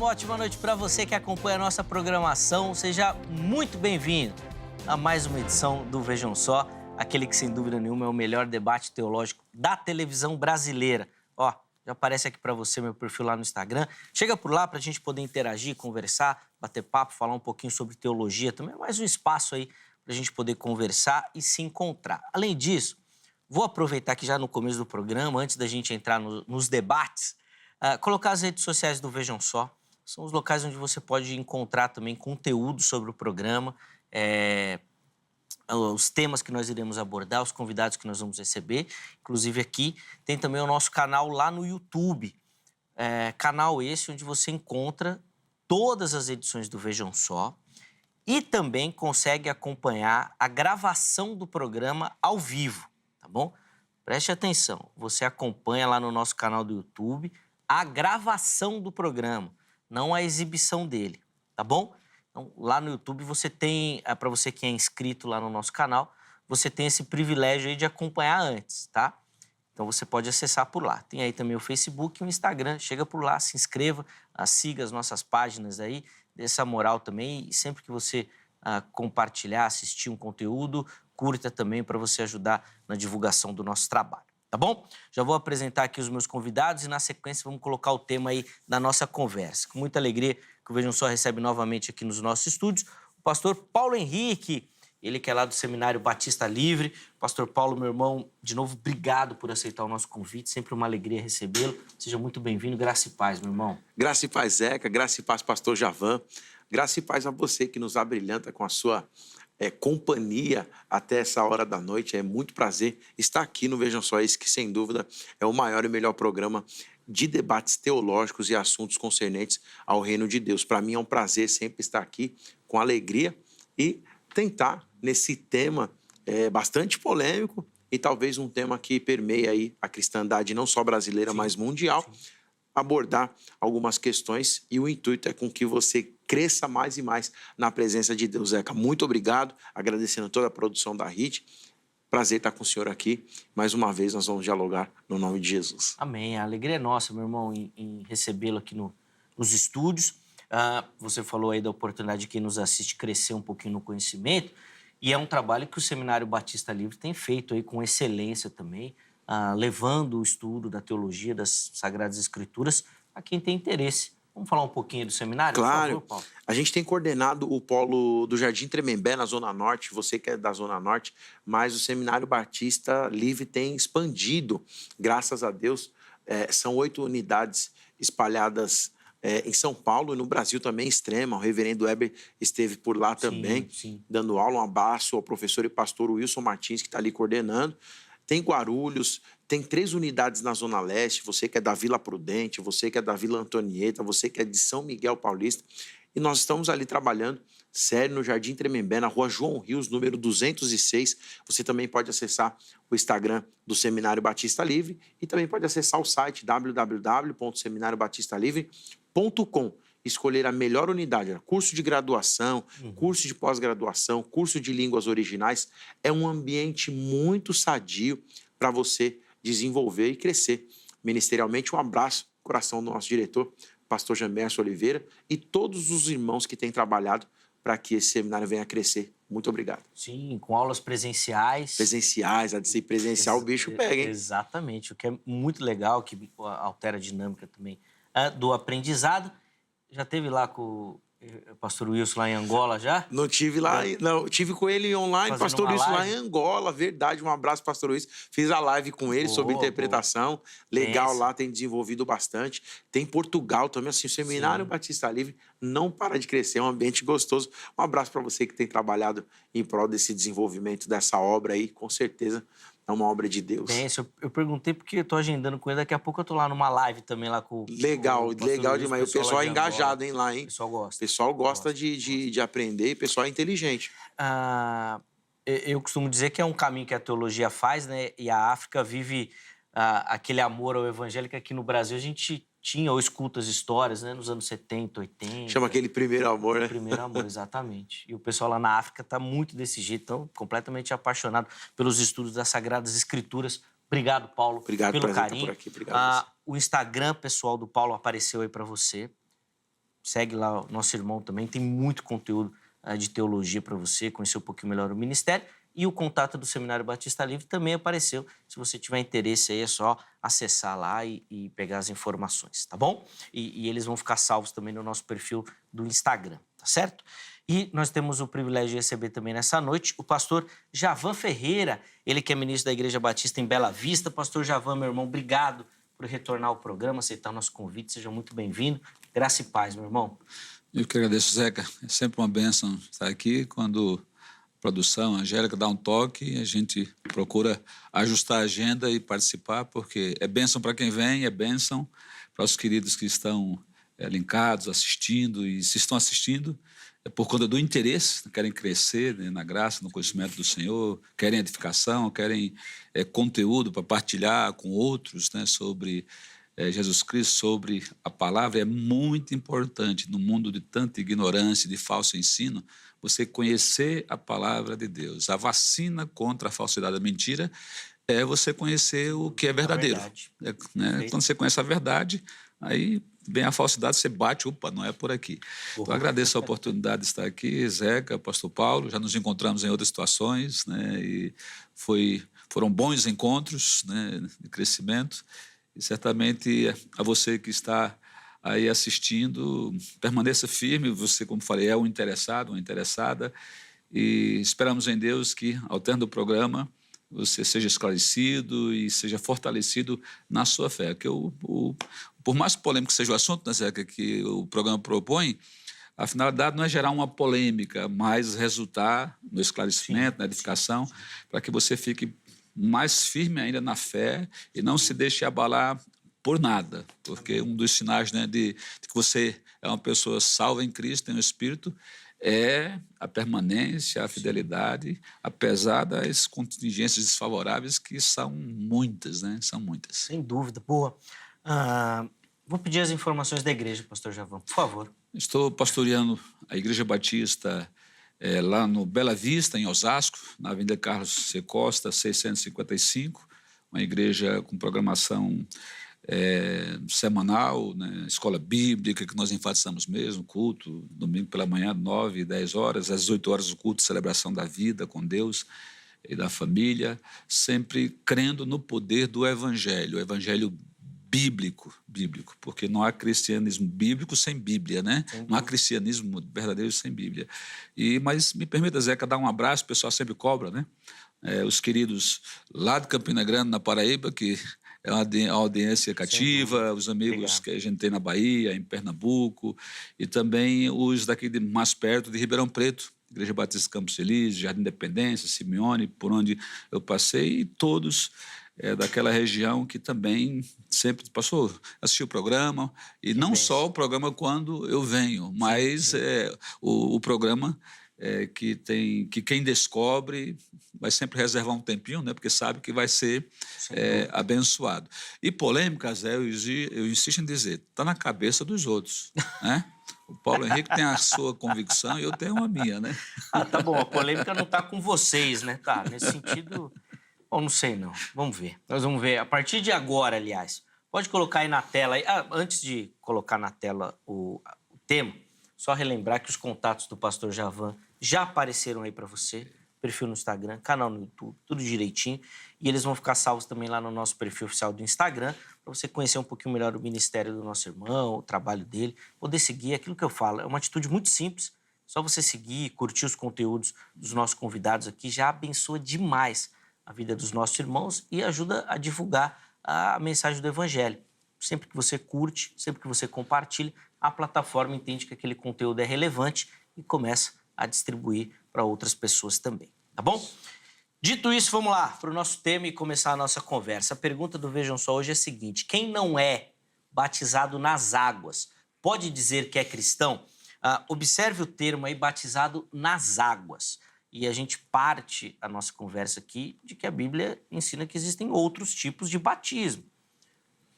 uma ótima noite para você que acompanha a nossa programação. Seja muito bem-vindo a mais uma edição do Vejam Só, aquele que, sem dúvida nenhuma, é o melhor debate teológico da televisão brasileira. Ó, já aparece aqui para você meu perfil lá no Instagram. Chega por lá para a gente poder interagir, conversar, bater papo, falar um pouquinho sobre teologia. Também é mais um espaço aí para a gente poder conversar e se encontrar. Além disso, vou aproveitar que já no começo do programa, antes da gente entrar nos debates, colocar as redes sociais do Vejam Só. São os locais onde você pode encontrar também conteúdo sobre o programa, os temas que nós iremos abordar, os convidados que nós vamos receber. Inclusive aqui tem também o nosso canal lá no YouTube. Canal esse onde você encontra todas as edições do Vejam Só e também consegue acompanhar a gravação do programa ao vivo, tá bom? Preste atenção, você acompanha lá no nosso canal do YouTube a gravação do programa, não a exibição dele, tá bom? Então, lá no YouTube você tem, para você que é inscrito lá no nosso canal, você tem esse privilégio aí de acompanhar antes, tá? Então você pode acessar por lá. Tem aí também o Facebook e o Instagram, chega por lá, se inscreva, siga as nossas páginas aí, dê essa moral também e sempre que você compartilhar, assistir um conteúdo, curta também para você ajudar na divulgação do nosso trabalho. Tá bom? Já vou apresentar aqui os meus convidados e, na sequência, vamos colocar o tema aí da nossa conversa. Com muita alegria que o Vejam Só recebe novamente aqui nos nossos estúdios o pastor Paulo Henrique, ele que é lá do Seminário Batista Livre. Pastor Paulo, meu irmão, de novo, obrigado por aceitar o nosso convite. Sempre uma alegria recebê-lo. Seja muito bem-vindo. Graça e paz, meu irmão. Graça e paz, Zeca. Graça e paz, pastor Javan. Graça e paz a você que nos abrilhanta com a sua companhia até essa hora da noite. É muito prazer estar aqui no Vejam Só, esse que, sem dúvida, é o maior e melhor programa de debates teológicos e assuntos concernentes ao reino de Deus. Para mim é um prazer sempre estar aqui com alegria e tentar, nesse tema bastante polêmico e talvez um tema que permeia aí a cristandade não só brasileira, mas mundial, abordar algumas questões e o intuito é com que você cresça mais e mais na presença de Deus. Zeca, muito obrigado, agradecendo toda a produção da HIT. Prazer estar com o senhor aqui. Mais uma vez nós vamos dialogar no nome de Jesus. Amém. A alegria é nossa, meu irmão, em recebê-lo aqui nos estúdios. Você falou aí da oportunidade de quem nos assiste crescer um pouquinho no conhecimento e é um trabalho que o Seminário Batista Livre tem feito aí com excelência também, levando o estudo da teologia, das Sagradas Escrituras a quem tem interesse. Vamos falar um pouquinho do seminário? Claro. Por favor, Paulo. A gente tem coordenado o polo do Jardim Tremembé, na Zona Norte, você que é da Zona Norte, mas o Seminário Batista Livre tem expandido, graças a Deus. São 8 unidades espalhadas em São Paulo e no Brasil também, Extrema. O reverendo Weber esteve por lá também, dando aula. Um abraço ao professor e pastor Wilson Martins, que está ali coordenando. Tem Guarulhos, tem 3 unidades na Zona Leste, você que é da Vila Prudente, você que é da Vila Antonieta, você que é de São Miguel Paulista. E nós estamos ali trabalhando, sério, no Jardim Tremembé, na rua João Rios, número 206. Você também pode acessar o Instagram do Seminário Batista Livre e também pode acessar o site www.seminariobatistalivre.com. Escolher a melhor unidade, curso de graduação, curso de pós-graduação, curso de línguas originais. É um ambiente muito sadio para você desenvolver e crescer ministerialmente. Um abraço no coração do nosso diretor, pastor Jamerson Oliveira, e todos os irmãos que têm trabalhado para que esse seminário venha a crescer. Muito obrigado. Sim, com aulas presenciais. Presenciais, a de ser presencial, o bicho pega, hein? Exatamente, o que é muito legal, que altera a dinâmica também do aprendizado. Já teve lá com o pastor Wilson lá em Angola já? Não tive lá, não. Tive com ele online, pastor Wilson lá em Angola, verdade. Um abraço, pastor Wilson. Fiz a live com ele sobre interpretação. Legal lá, tem desenvolvido bastante. Tem Portugal também, assim, o Seminário Batista Livre não para de crescer, é um ambiente gostoso. Um abraço para você que tem trabalhado em prol desse desenvolvimento dessa obra aí, com certeza. É uma obra de Deus. Eu perguntei porque eu tô agendando com ele. Daqui a pouco eu tô lá numa live também lá com legal demais. O pessoal é engajado, hein, lá, hein? O pessoal gosta. O pessoal gosta de aprender e o pessoal é inteligente. Eu costumo dizer que é um caminho que a teologia faz, né? E a África vive aquele amor ao evangelho que aqui no Brasil a gente tinha ou escuta as histórias, né? Nos anos 70, 80. Chama aquele primeiro amor, né? Primeiro amor, exatamente. E o pessoal lá na África está muito desse jeito, tão completamente apaixonado pelos estudos das Sagradas Escrituras. Obrigado, Paulo, pelo carinho. Por aqui. Obrigado o Instagram pessoal do Paulo apareceu aí para você. segue lá o nosso irmão também, tem muito conteúdo de teologia para você, conhecer um pouquinho melhor o ministério. E o contato do Seminário Batista Livre também apareceu. Se você tiver interesse aí, é só acessar lá e pegar as informações, tá bom? E eles vão ficar salvos também no nosso perfil do Instagram, tá certo? E nós temos o privilégio de receber também nessa noite o pastor Javan Ferreira, ele que é ministro da Igreja Batista em Bela Vista. Pastor Javan, meu irmão, obrigado por retornar ao programa, aceitar o nosso convite. Seja muito bem-vindo. Graça e paz, meu irmão. Eu que agradeço, Zeca. É sempre uma bênção estar aqui. Quando a produção, a Angélica, dá um toque, a gente procura ajustar a agenda e participar, porque é bênção para quem vem, é bênção para os queridos que estão linkados, assistindo, e se estão assistindo, é por conta do interesse, querem crescer, né, na graça, no conhecimento do Senhor, querem edificação, querem conteúdo para partilhar com outros, né, sobre Jesus Cristo, sobre a palavra. É muito importante, no mundo de tanta ignorância, de falso ensino, você conhecer a palavra de Deus. A vacina contra a falsidade da mentira é você conhecer o que é verdadeiro. Né? Quando você conhece a verdade, aí vem a falsidade, você bate, opa, não é por aqui. Então, agradeço a oportunidade de estar aqui, Zeca, pastor Paulo, já nos encontramos em outras situações, né? E foram bons encontros, né, de crescimento, e certamente a você que está aí assistindo, permaneça firme, você, como falei, é um interessado, uma interessada, e esperamos em Deus que, ao término do programa, você seja esclarecido e seja fortalecido na sua fé. Que por mais polêmico que seja o assunto, né, Zeca, que o programa propõe, a finalidade não é gerar uma polêmica, mas resultar no esclarecimento, na edificação, para que você fique mais firme ainda na fé e não se deixe abalar por nada, porque um dos sinais, né, de que você é uma pessoa salva em Cristo, tem o Espírito, é a permanência, a fidelidade, apesar das contingências desfavoráveis, que são muitas, né? São muitas. Sem dúvida, boa. Vou pedir as informações da igreja, pastor Javan, por favor. Estou pastoreando a Igreja Batista lá no Bela Vista, em Osasco, na Avenida Carlos C. Costa, 655, uma igreja com programação semanal, né, escola bíblica, que nós enfatizamos mesmo, culto, domingo pela manhã, 9 e 10 horas, às 18 horas o culto, celebração da vida com Deus e da família, sempre crendo no poder do Evangelho, o Evangelho bíblico, porque não há cristianismo bíblico sem Bíblia, né? Não há cristianismo verdadeiro sem Bíblia. Mas me permita, Zeca, dar um abraço, o pessoal sempre cobra, né? Os queridos lá de Campina Grande, na Paraíba, que é uma audiência cativa, os amigos que a gente tem na Bahia, em Pernambuco, e também os daqui mais perto, de Ribeirão Preto, Igreja Batista Campos Elíseos, Jardim Independência, Simeone, por onde eu passei, e todos daquela região que também sempre passou, assistiu o programa, e não só o programa quando eu venho, mas o programa que quem descobre vai sempre reservar um tempinho, né, porque sabe que vai ser abençoado. E polêmicas, eu insisto em dizer, está na cabeça dos outros, né? O Paulo Henrique tem a sua convicção e eu tenho a minha, né? Tá bom, a polêmica não está com vocês, né? Tá, nesse sentido, bom, não sei não, vamos ver. Nós vamos ver, a partir de agora, aliás, pode colocar aí na tela, antes de colocar na tela o tema, só relembrar que os contatos do pastor Javan já apareceram aí para você, perfil no Instagram, canal no YouTube, tudo direitinho. E eles vão ficar salvos também lá no nosso perfil oficial do Instagram, para você conhecer um pouquinho melhor o ministério do nosso irmão, o trabalho dele, poder seguir aquilo que eu falo. É uma atitude muito simples, só você seguir, curtir os conteúdos dos nossos convidados aqui, já abençoa demais a vida dos nossos irmãos e ajuda a divulgar a mensagem do Evangelho. Sempre que você curte, sempre que você compartilha, a plataforma entende que aquele conteúdo é relevante e começa a distribuir para outras pessoas também, tá bom? Dito isso, vamos lá para o nosso tema e começar a nossa conversa. A pergunta do Vejam Só hoje é a seguinte: quem não é batizado nas águas pode dizer que é cristão? Observe o termo aí, batizado nas águas. E a gente parte a nossa conversa aqui de que a Bíblia ensina que existem outros tipos de batismo.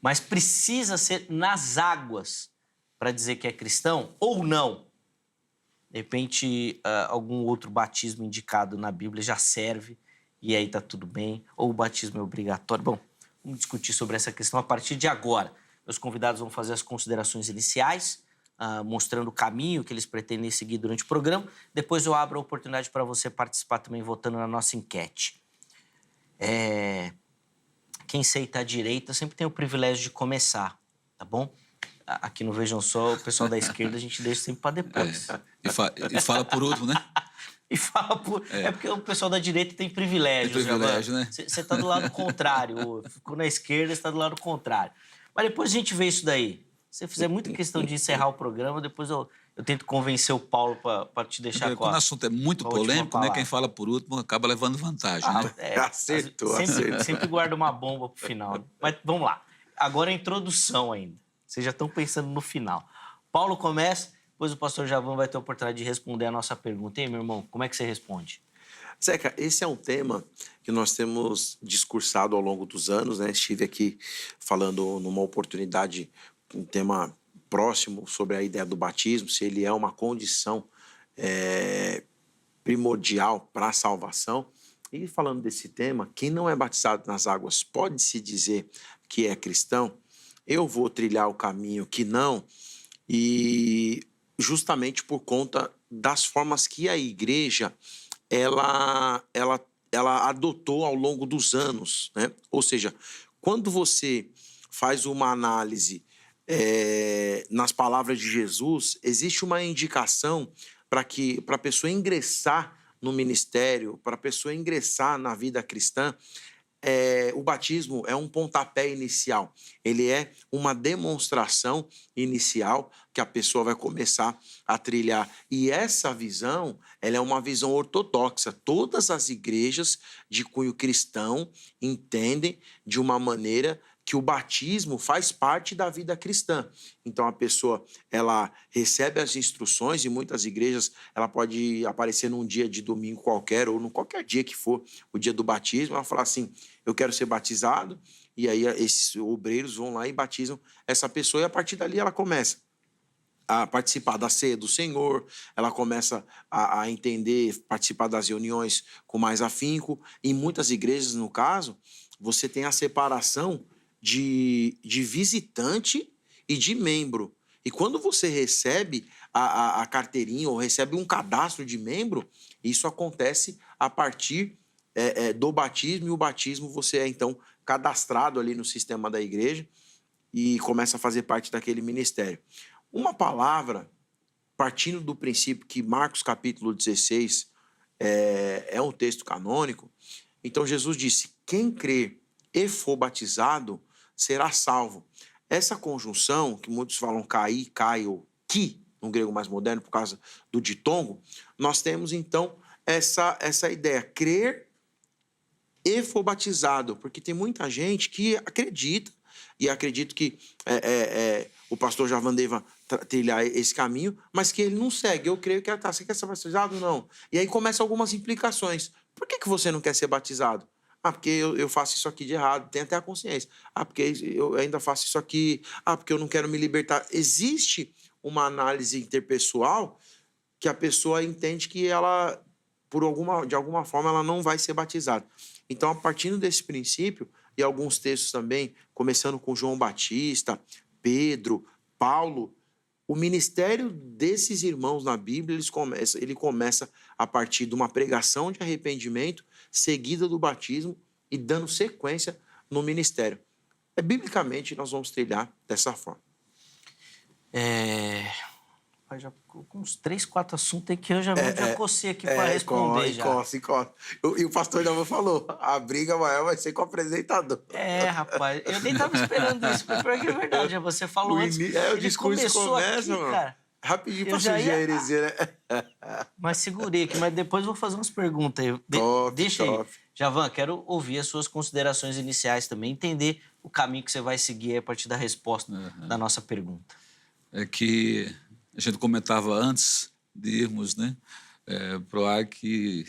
Mas precisa ser nas águas para dizer que é cristão ou não? De repente, algum outro batismo indicado na Bíblia já serve e aí está tudo bem, ou o batismo é obrigatório. Bom, vamos discutir sobre essa questão a partir de agora. Meus convidados vão fazer as considerações iniciais, mostrando o caminho que eles pretendem seguir durante o programa. Depois eu abro a oportunidade para você participar também votando na nossa enquete. Quem senta à direita sempre tem o privilégio de começar, tá bom? Aqui no Vejam Só, o pessoal da esquerda a gente deixa sempre para depois. E fala por último, né? E fala por... É porque o pessoal da direita tem privilégio. Tem privilégio, né? Você está do lado contrário. Ficou na esquerda, você está do lado contrário. Mas depois a gente vê isso daí. Se você fizer muita questão de encerrar o programa, depois eu tento convencer o Paulo para te deixar com quando o assunto é muito polêmico, né, quem fala por último acaba levando vantagem. Né? Acertou. Sempre guarda uma bomba pro final. Mas vamos lá. Agora a introdução ainda. Vocês já estão pensando no final. Paulo começa, depois o pastor Javan vai ter a oportunidade de responder a nossa pergunta. E aí, meu irmão, como é que você responde? Zeca, esse é um tema que nós temos discursado ao longo dos anos, né? Estive aqui falando numa oportunidade, um tema próximo sobre a ideia do batismo, se ele é uma condição primordial para a salvação. E falando desse tema, quem não é batizado nas águas pode-se dizer que é cristão? Eu vou trilhar o caminho que não, e justamente por conta das formas que a igreja ela adotou ao longo dos anos, né? Ou seja, quando você faz uma análise nas palavras de Jesus, existe uma indicação para a pessoa ingressar no ministério, para a pessoa ingressar na vida cristã. O batismo é um pontapé inicial, ele é uma demonstração inicial que a pessoa vai começar a trilhar. E essa visão, ela é uma visão ortodoxa. Todas as igrejas de cunho cristão entendem de uma maneira que o batismo faz parte da vida cristã. Então, a pessoa, ela recebe as instruções, e muitas igrejas, ela pode aparecer num dia de domingo qualquer, ou num qualquer dia que for o dia do batismo, ela fala assim, eu quero ser batizado, e aí esses obreiros vão lá e batizam essa pessoa, e a partir dali ela começa a participar da ceia do Senhor, ela começa a entender, participar das reuniões com mais afinco. Em muitas igrejas, no caso, você tem a separação de visitante e de membro. E quando você recebe a carteirinha ou recebe um cadastro de membro, isso acontece a partir do batismo, e o batismo você é, então, cadastrado ali no sistema da igreja e começa a fazer parte daquele ministério. Uma palavra, partindo do princípio que Marcos capítulo 16 é um texto canônico, então Jesus disse, quem crer e for batizado será salvo. Essa conjunção, que muitos falam cair, cai ou ki, no grego mais moderno, por causa do ditongo, nós temos então essa ideia, crer e for batizado, porque tem muita gente que acredita, e acredito que o pastor Javan deva trilhar esse caminho, mas que ele não segue. Eu creio que você quer ser batizado? Não. E aí começam algumas implicações. Por que você não quer ser batizado? Porque eu faço isso aqui de errado, tem até a consciência. Porque eu ainda faço isso aqui. Porque eu não quero me libertar. Existe uma análise interpessoal que a pessoa entende que ela, de alguma forma, ela não vai ser batizada. Então, a partir desse princípio, e alguns textos também, começando com João Batista, Pedro, Paulo, o ministério desses irmãos na Bíblia, ele começa a partir de uma pregação de arrependimento, seguida do batismo e dando sequência no ministério. Biblicamente, nós vamos trilhar dessa forma. Já com uns 3, 4 assuntos que eu já cocei aqui para responder. Encosta. E o pastor Javan falou, a briga maior vai ser com o apresentador. Rapaz, eu nem estava esperando isso, mas pior que é verdade, você falou antes. O discurso começa, aqui, cara. Rapidinho para surgir a heresia, né? Mas segurei aqui, mas depois vou fazer umas perguntas aí. Deixa aí. Javan, quero ouvir as suas considerações iniciais também, entender o caminho que você vai seguir a partir da resposta da nossa pergunta. É que a gente comentava antes de irmos, né, para o ar que,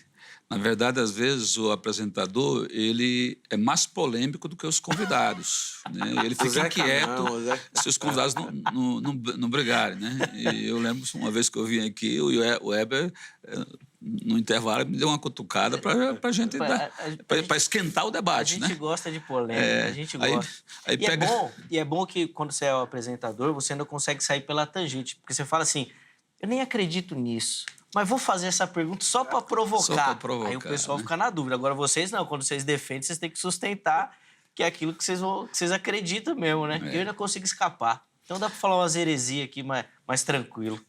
na verdade, às vezes o apresentador ele é mais polêmico do que os convidados. Né? Ele fica inquieto se os convidados não brigarem. Né? E eu lembro uma vez que eu vim aqui, o Weber no intervalo, me deu uma cutucada para a gente para esquentar o A debate, gente né? gosta de polêmica, a gente gosta. Aí pega... é bom que quando você é o apresentador, você ainda consegue sair pela tangente, porque você fala assim, eu nem acredito nisso, mas vou fazer essa pergunta só para provocar. Só pra provocar, Aí o pessoal né? fica na dúvida. Agora vocês não, quando vocês defendem, vocês têm que sustentar que é aquilo que vocês acreditam mesmo, né? Eu ainda consigo escapar. Então dá para falar umas heresias aqui mais tranquilo.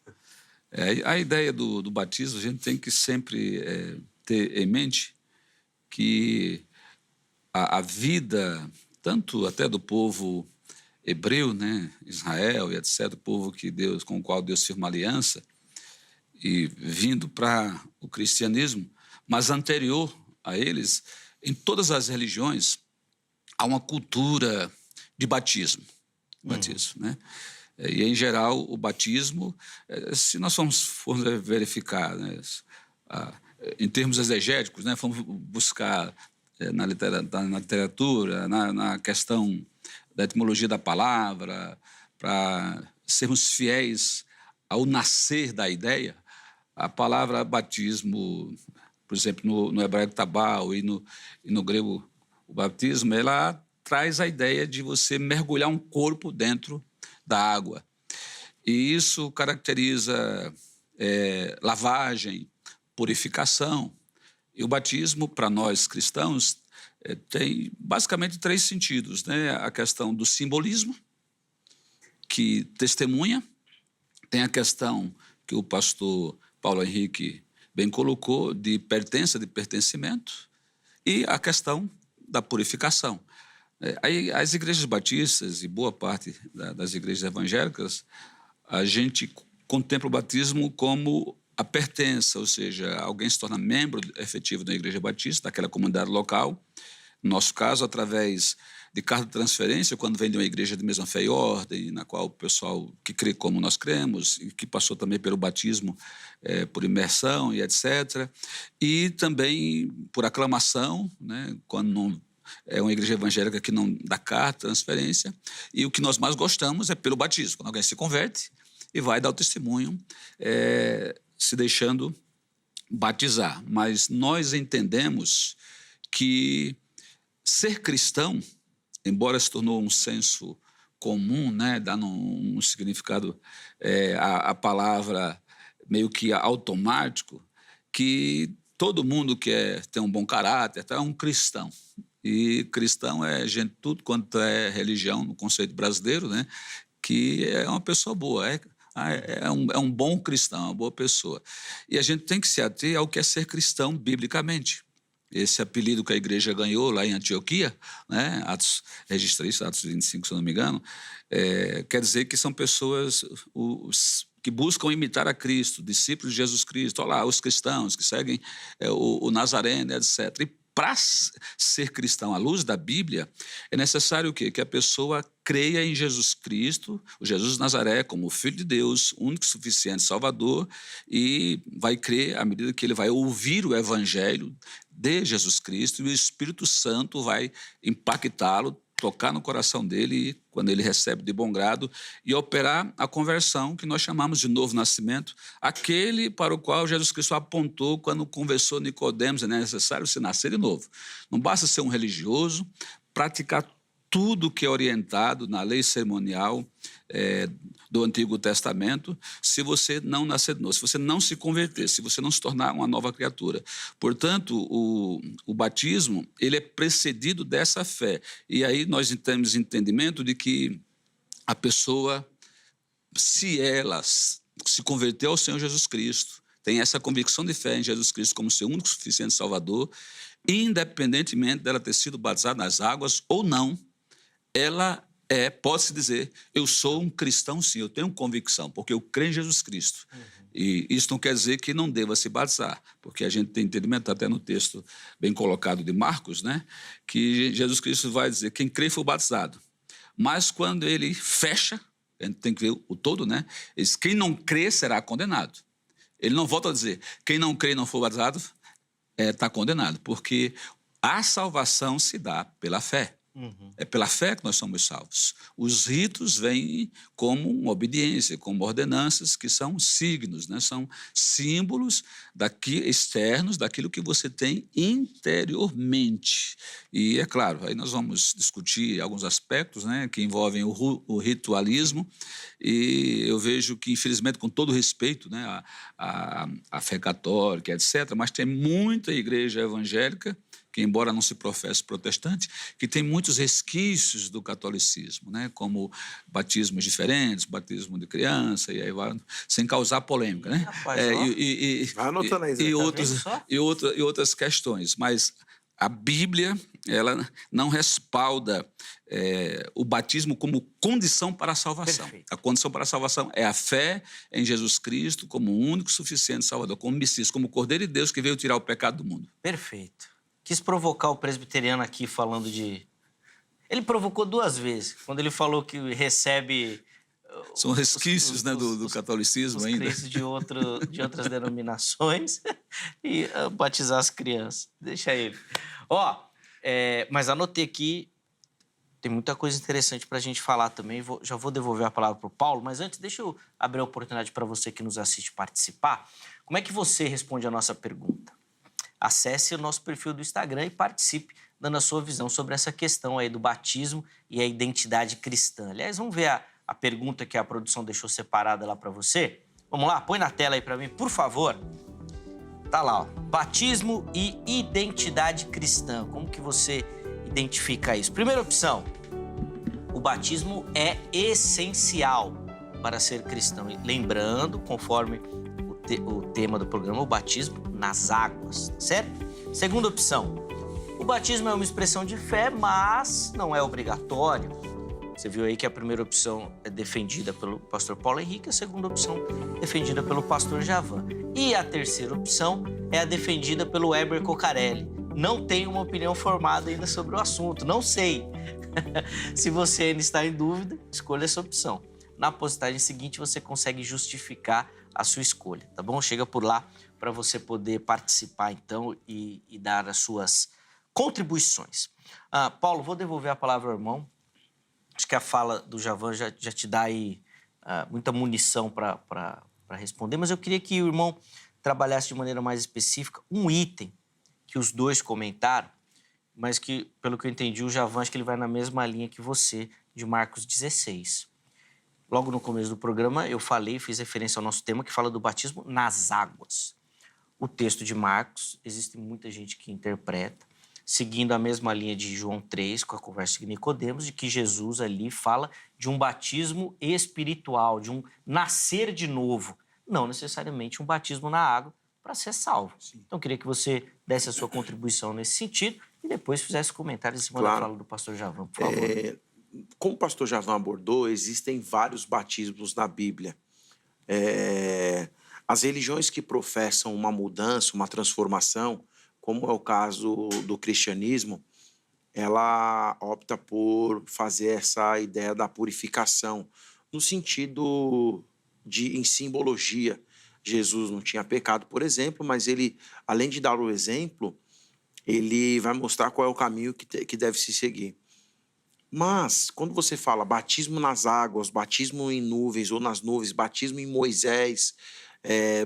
A ideia do batismo, a gente tem que sempre ter em mente que a vida, tanto até do povo hebreu, né, Israel e etc., o povo com o qual Deus firma aliança, e vindo para o cristianismo, mas anterior a eles, em todas as religiões, há uma cultura de batismo. Né? E, em geral, o batismo, se nós formos verificar, né, em termos exegéticos, né, formos buscar na literatura, na questão da etimologia da palavra, para sermos fiéis ao nascer da ideia, a palavra batismo, por exemplo, no hebraico tabal e no grego o batismo, ela traz a ideia de você mergulhar um corpo dentro da água. E isso caracteriza lavagem, purificação. E o batismo, para nós cristãos, tem basicamente 3 sentidos, né? A questão do simbolismo, que testemunha, tem a questão que o pastor Paulo Henrique bem colocou, de pertença, de pertencimento, e a questão da purificação. Aí, as igrejas batistas e boa parte das igrejas evangélicas, a gente contempla o batismo como a pertença, ou seja, alguém se torna membro efetivo da igreja batista, daquela comunidade local, no nosso caso, através de carta de transferência, quando vem de uma igreja de mesma fé e ordem, na qual o pessoal que crê como nós cremos, e que passou também pelo batismo por imersão e etc., e também por aclamação, né, quando não é uma igreja evangélica que não dá carta, transferência, e o que nós mais gostamos é pelo batismo, quando alguém se converte e vai dar o testemunho, se deixando batizar. Mas nós entendemos que ser cristão, embora se tornou um senso comum, né, dando um significado à palavra meio que automático, que todo mundo quer ter um bom caráter, é um cristão. E cristão é gente, tudo quanto é religião, no conceito brasileiro, né, que é uma pessoa boa, é um bom cristão, uma boa pessoa. E a gente tem que se ater ao que é ser cristão biblicamente. Esse apelido que a igreja ganhou lá em Antioquia, né, registra isso, Atos 25, se eu não me engano, quer dizer que são pessoas que buscam imitar a Cristo, discípulos de Jesus Cristo, olha lá, os cristãos que seguem o Nazareno, etc. E para ser cristão à luz da Bíblia, é necessário o quê? Que a pessoa creia em Jesus Cristo, o Jesus de Nazaré, como o Filho de Deus, único, suficiente, Salvador, e vai crer à medida que ele vai ouvir o Evangelho de Jesus Cristo, e o Espírito Santo vai impactá-lo, tocar no coração dele, quando ele recebe de bom grado, e operar a conversão, que nós chamamos de novo nascimento, aquele para o qual Jesus Cristo apontou quando conversou Nicodemos, é necessário se nascer de novo. Não basta ser um religioso, praticar tudo que é orientado na lei cerimonial do Antigo Testamento, se você não nascer de novo, se você não se converter, se você não se tornar uma nova criatura. Portanto, o batismo, ele é precedido dessa fé. E aí nós temos entendimento de que a pessoa, se ela se converteu ao Senhor Jesus Cristo, tem essa convicção de fé em Jesus Cristo como seu único suficiente Salvador, independentemente dela ter sido batizada nas águas ou não, ela pode-se dizer, eu sou um cristão sim, eu tenho convicção, porque eu creio em Jesus Cristo. E isso não quer dizer que não deva se batizar, porque a gente tem entendimento até no texto bem colocado de Marcos, né, que Jesus Cristo vai dizer, quem crê foi batizado. Mas quando ele fecha, a gente tem que ver o todo, né, ele diz, quem não crê será condenado. Ele não volta a dizer, quem não crê e não for batizado está condenado, porque a salvação se dá pela fé. É pela fé que nós somos salvos. Os ritos vêm como uma obediência, como ordenanças, que são signos, né? São símbolos externos daquilo que você tem interiormente. E, é claro, aí nós vamos discutir alguns aspectos, né, que envolvem o ritualismo, e eu vejo que, infelizmente, com todo respeito, né, a fé católica, etc., mas tem muita igreja evangélica que, embora não se professe protestante, que tem muitos resquícios do catolicismo, né? Como batismos diferentes, batismo de criança, e aí vai, sem causar polêmica, né? Rapaz, vai anotando aí, Zé. E outras questões. Mas a Bíblia, ela não respalda o batismo como condição para a salvação. Perfeito. A condição para a salvação é a fé em Jesus Cristo como o único suficiente Salvador, como Messias, como o Cordeiro de Deus que veio tirar o pecado do mundo. Perfeito. Quis provocar o presbiteriano aqui falando de... Ele provocou 2 vezes. Quando ele falou que recebe... São resquícios do catolicismo os ainda. crentes de outras denominações e batizar as crianças. Deixa ele. Mas anotei aqui, tem muita coisa interessante para a gente falar também. Já vou devolver a palavra para o Paulo, mas antes deixa eu abrir a oportunidade para você que nos assiste participar. Como é que você responde a nossa pergunta? Acesse o nosso perfil do Instagram e participe, dando a sua visão sobre essa questão aí do batismo e a identidade cristã. Aliás, vamos ver a pergunta que a produção deixou separada lá para você? Vamos lá? Põe na tela aí para mim, por favor. Tá lá, ó. Batismo e identidade cristã. Como que você identifica isso? Primeira opção, o batismo é essencial para ser cristão. E lembrando, conforme o tema do programa, o batismo nas águas, certo? Segunda opção, o batismo é uma expressão de fé, mas não é obrigatório. Você viu aí que a primeira opção é defendida pelo pastor Paulo Henrique, a segunda opção defendida pelo pastor Javan. E a terceira opção é a defendida pelo Weber Cocarelli. Não tenho uma opinião formada ainda sobre o assunto, não sei. Se você ainda está em dúvida, escolha essa opção. Na postagem seguinte, você consegue justificar a sua escolha, tá bom? Chega por lá para você poder participar, então, e dar as suas contribuições. Paulo, vou devolver a palavra ao irmão. Acho que a fala do Javan já te dá aí muita munição para responder, mas eu queria que o irmão trabalhasse de maneira mais específica um item que os dois comentaram, mas que, pelo que eu entendi, o Javan, acho que ele vai na mesma linha que você, de Marcos 16. Logo no começo do programa, eu fiz referência ao nosso tema que fala do batismo nas águas. O texto de Marcos, existe muita gente que interpreta, seguindo a mesma linha de João 3, com a conversa de Nicodemos, de que Jesus ali fala de um batismo espiritual, de um nascer de novo, não necessariamente um batismo na água para ser salvo. Sim. Então, eu queria que você desse a sua contribuição nesse sentido e depois fizesse comentários em cima da fala do pastor Javan, por favor. Como o pastor Javan abordou, existem vários batismos na Bíblia. As religiões que professam uma mudança, uma transformação, como é o caso do cristianismo, ela opta por fazer essa ideia da purificação, no sentido em simbologia. Jesus não tinha pecado, por exemplo, mas ele, além de dar o exemplo, ele vai mostrar qual é o caminho que deve se seguir. Mas, quando você fala batismo nas águas, batismo em nuvens ou nas nuvens, batismo em Moisés,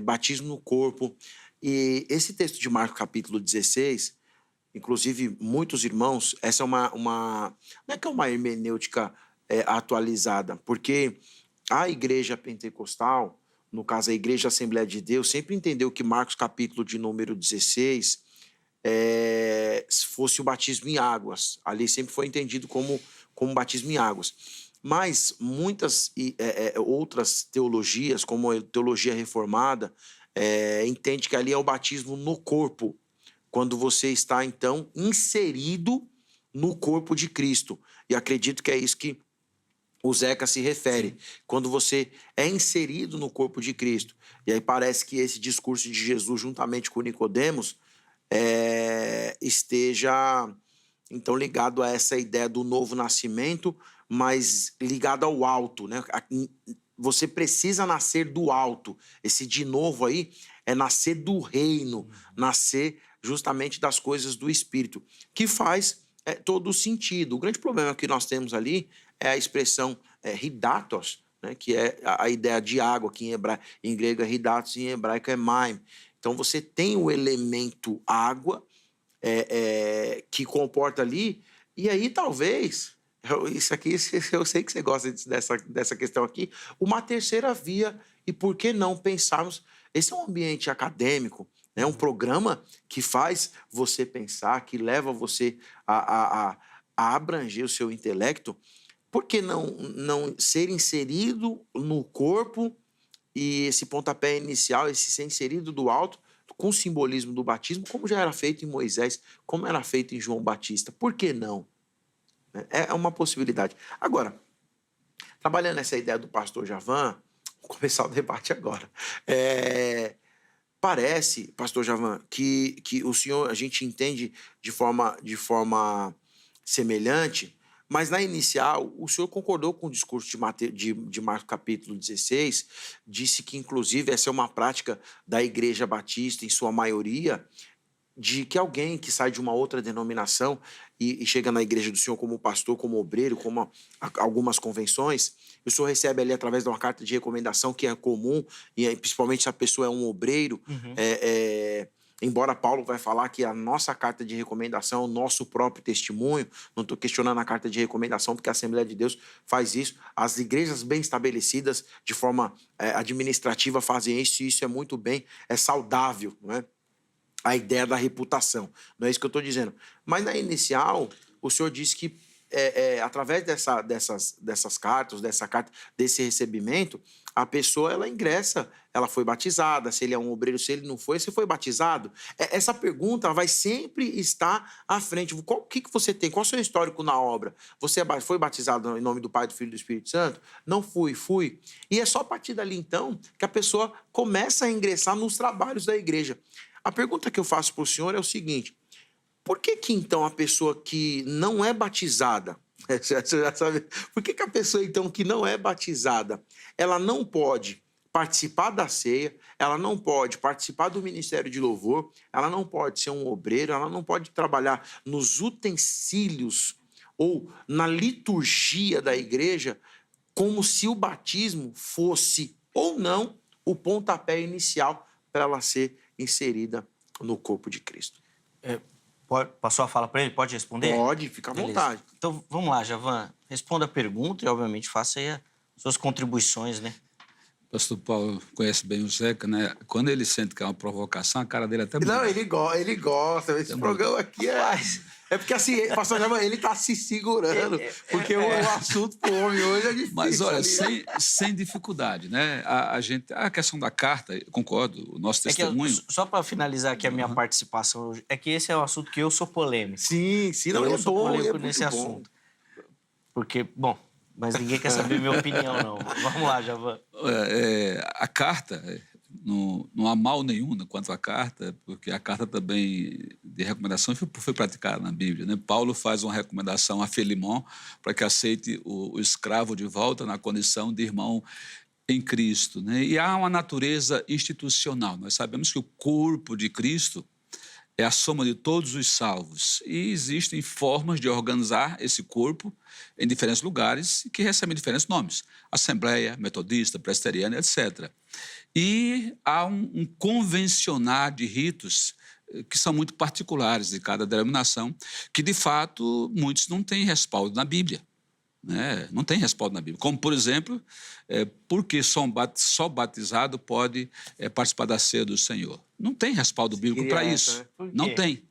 batismo no corpo, e esse texto de Marcos capítulo 16, inclusive muitos irmãos, essa é não é que é uma hermenêutica atualizada, porque a igreja pentecostal, no caso a Igreja Assembleia de Deus, sempre entendeu que Marcos capítulo de número 16 fosse o batismo em águas. Ali sempre foi entendido como batismo em águas. Mas muitas outras teologias, como a teologia reformada, entende que ali é o batismo no corpo, quando você está, então, inserido no corpo de Cristo. E acredito que é isso que o Zeca se refere, sim, quando você é inserido no corpo de Cristo. E aí parece que esse discurso de Jesus, juntamente com Nicodemos, esteja, então, ligado a essa ideia do novo nascimento, mas ligado ao alto, né? Você precisa nascer do alto. Esse de novo aí é nascer do reino, nascer justamente das coisas do Espírito, que faz todo o sentido. O grande problema que nós temos ali é a expressão hidatos, né, que é a ideia de água, que em grego é hidatos e em hebraico é maim. Então, você tem o elemento água que comporta ali, e aí talvez, isso aqui eu sei que você gosta dessa questão aqui, uma terceira via, e por que não pensarmos, esse é um ambiente acadêmico, né, um programa que faz você pensar, que leva você a abranger o seu intelecto, por que não ser inserido no corpo e esse pontapé inicial, esse ser inserido do alto, com o simbolismo do batismo, como já era feito em Moisés, como era feito em João Batista? Por que não? É uma possibilidade. Agora, trabalhando essa ideia do pastor Javan, vou começar o debate agora. Parece, pastor Javan, que o senhor, a gente entende de forma semelhante, mas na inicial, o senhor concordou com o discurso de Marcos capítulo 16, disse que, inclusive, essa é uma prática da Igreja Batista, em sua maioria, de que alguém que sai de uma outra denominação e chega na igreja do senhor como pastor, como obreiro, como algumas convenções, o senhor recebe ali através de uma carta de recomendação que é comum, e principalmente se a pessoa é um obreiro, embora Paulo vai falar que a nossa carta de recomendação é o nosso próprio testemunho, não estou questionando a carta de recomendação, porque a Assembleia de Deus faz isso, as igrejas bem estabelecidas, de forma administrativa, fazem isso, e isso é muito bem, é saudável, não é? A ideia da reputação, não é isso que eu estou dizendo. Mas na inicial, o senhor disse que através dessas cartas, desse recebimento, a pessoa ela ingressa, ela foi batizada, se ele é um obreiro, se ele não foi, você foi batizado? Essa pergunta vai sempre estar à frente. O que você tem? Qual é o seu histórico na obra? Você foi batizado em nome do Pai, do Filho e do Espírito Santo? Não fui. E é só a partir dali, então, que a pessoa começa a ingressar nos trabalhos da igreja. A pergunta que eu faço para o senhor é o seguinte: por que então a pessoa que não é batizada, você já sabe, por que a pessoa então que não é batizada, ela não pode participar da ceia, ela não pode participar do ministério de louvor, ela não pode ser um obreiro, ela não pode trabalhar nos utensílios ou na liturgia da igreja, como se o batismo fosse ou não o pontapé inicial para ela ser inserida no corpo de Cristo? Passou a fala para ele? Pode responder? Pode, fica à vontade. Então, vamos lá, Javan. Responda a pergunta e, obviamente, faça aí as suas contribuições, né? O pastor Paulo conhece bem o Zeca, né? Quando ele sente que é uma provocação, a cara dele até muda. Não, ele gosta. Esse programa aqui é porque, assim, pastor Javan, ele está se segurando, porque o assunto pro homem hoje é difícil. Mas, olha, sem dificuldade, né? A questão da carta, eu concordo, o nosso testemunho... Só para finalizar aqui a minha participação, é que esse é um assunto que eu sou polêmico. Sim, não, eu sou polêmico nesse assunto. Porque, bom, mas ninguém quer saber minha opinião, não. Vamos lá, Javan. A carta... Não há mal nenhum quanto à carta, porque a carta também de recomendação foi praticada na Bíblia, né? Paulo faz uma recomendação a Filemon para que aceite o escravo de volta na condição de irmão em Cristo, né? E há uma natureza institucional. Nós sabemos que o corpo de Cristo é a soma de todos os salvos. E existem formas de organizar esse corpo em diferentes lugares que recebem diferentes nomes. Assembleia, metodista, presbiteriana, etc. E há um convencionar de ritos que são muito particulares de cada denominação, que, de fato, muitos não têm respaldo na Bíblia. Né? Não tem respaldo na Bíblia. Como, por exemplo, porque só batizado pode participar da ceia do Senhor. Não tem respaldo bíblico para isso. Né? Não tem.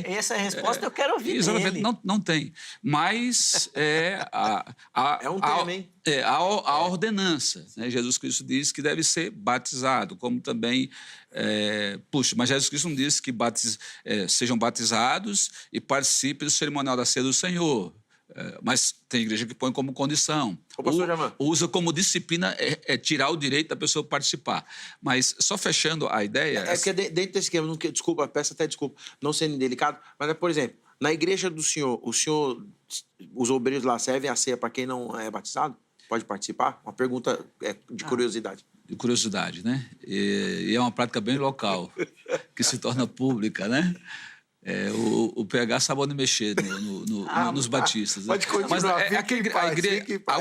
Essa é a resposta eu quero ouvir dele. Não tem. Mas é um tema, hein? A ordenança. Né? Jesus Cristo diz que deve ser batizado, como também... mas Jesus Cristo não disse que sejam batizados e participem do cerimonial da ceia do Senhor. Mas tem igreja que põe como condição. Usa como disciplina tirar o direito da pessoa participar. Mas só fechando a ideia... porque dentro desse esquema, desculpa, peço até desculpa, não sendo indelicado, mas, por exemplo, na igreja do senhor, os obreiros lá servem a ceia para quem não é batizado? Pode participar? Uma pergunta de curiosidade. De curiosidade, né? E é uma prática bem local, que se torna pública, né? O PH sabe onde mexer nos batistas. Né? Pode continuar, Mas fique em paz.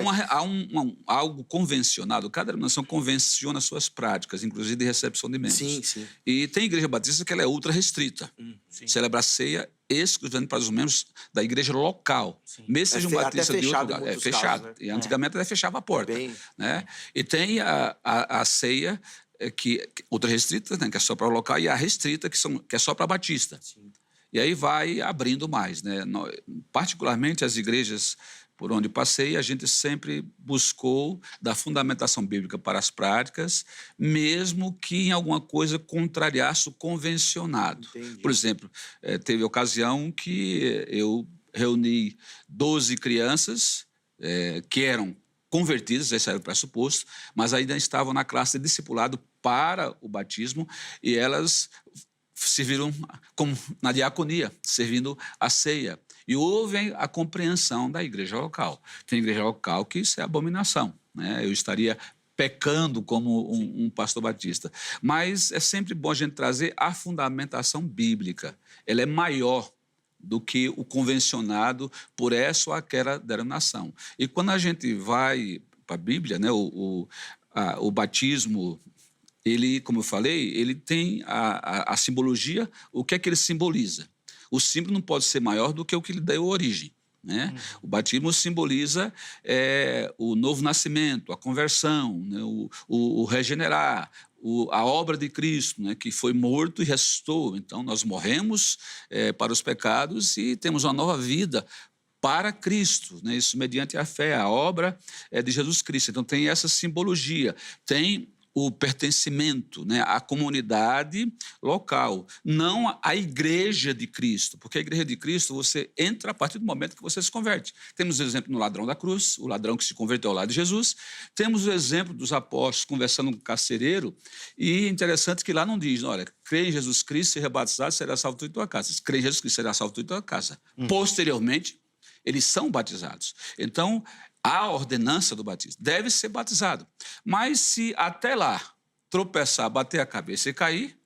há algo convencionado. Cada denominação convenciona suas práticas, inclusive de recepção de membros. Sim, sim. E tem igreja batista que ela é ultra restrita. Celebra a ceia exclusivamente para os membros da igreja local. Sim. Mesmo seja um batista de outro lugar. É fechado. Casos, né? E antigamente até fechava a porta. Né? E tem a ceia que ultra restrita, né, que é só para o local, e a restrita, que é só para batista. Sim. E aí vai abrindo mais. Né? Particularmente as igrejas por onde passei, a gente sempre buscou dar fundamentação bíblica para as práticas, mesmo que em alguma coisa contrariasse o convencionado. Entendi. Por exemplo, teve ocasião que eu reuni 12 crianças que eram convertidas, esse era o pressuposto, mas ainda estavam na classe de discipulado para o batismo, e elas serviram como na diaconia, servindo a ceia. E houve a compreensão da igreja local. Tem igreja local que isso é abominação, né? Eu estaria pecando como um pastor batista. Mas é sempre bom a gente trazer a fundamentação bíblica. Ela é maior do que o convencionado por essa ou aquela denominação. E quando a gente vai para a Bíblia, né, o batismo, ele, como eu falei, ele tem a simbologia. O que é que ele simboliza? O símbolo não pode ser maior do que o que lhe deu origem. Né? O batismo simboliza o novo nascimento, a conversão, né? o regenerar, a obra de Cristo, né? Que foi morto e ressuscitou. Então, nós morremos para os pecados e temos uma nova vida para Cristo, né? Isso mediante a fé, a obra de Jesus Cristo. Então, tem essa simbologia, tem o pertencimento, né, à comunidade local, não à igreja de Cristo, porque a igreja de Cristo você entra a partir do momento que você se converte. Temos o exemplo no ladrão da cruz, o ladrão que se converteu ao lado de Jesus. Temos o exemplo dos apóstolos conversando com o carcereiro, e é interessante que lá não diz, olha, crê em Jesus Cristo, seja batizado, será salvo tu e tua casa. Crê em Jesus Cristo, será salvo tu e tua casa. Posteriormente, eles são batizados. Então, a ordenança do batismo deve ser batizado. Mas se até lá tropeçar, bater a cabeça e cair,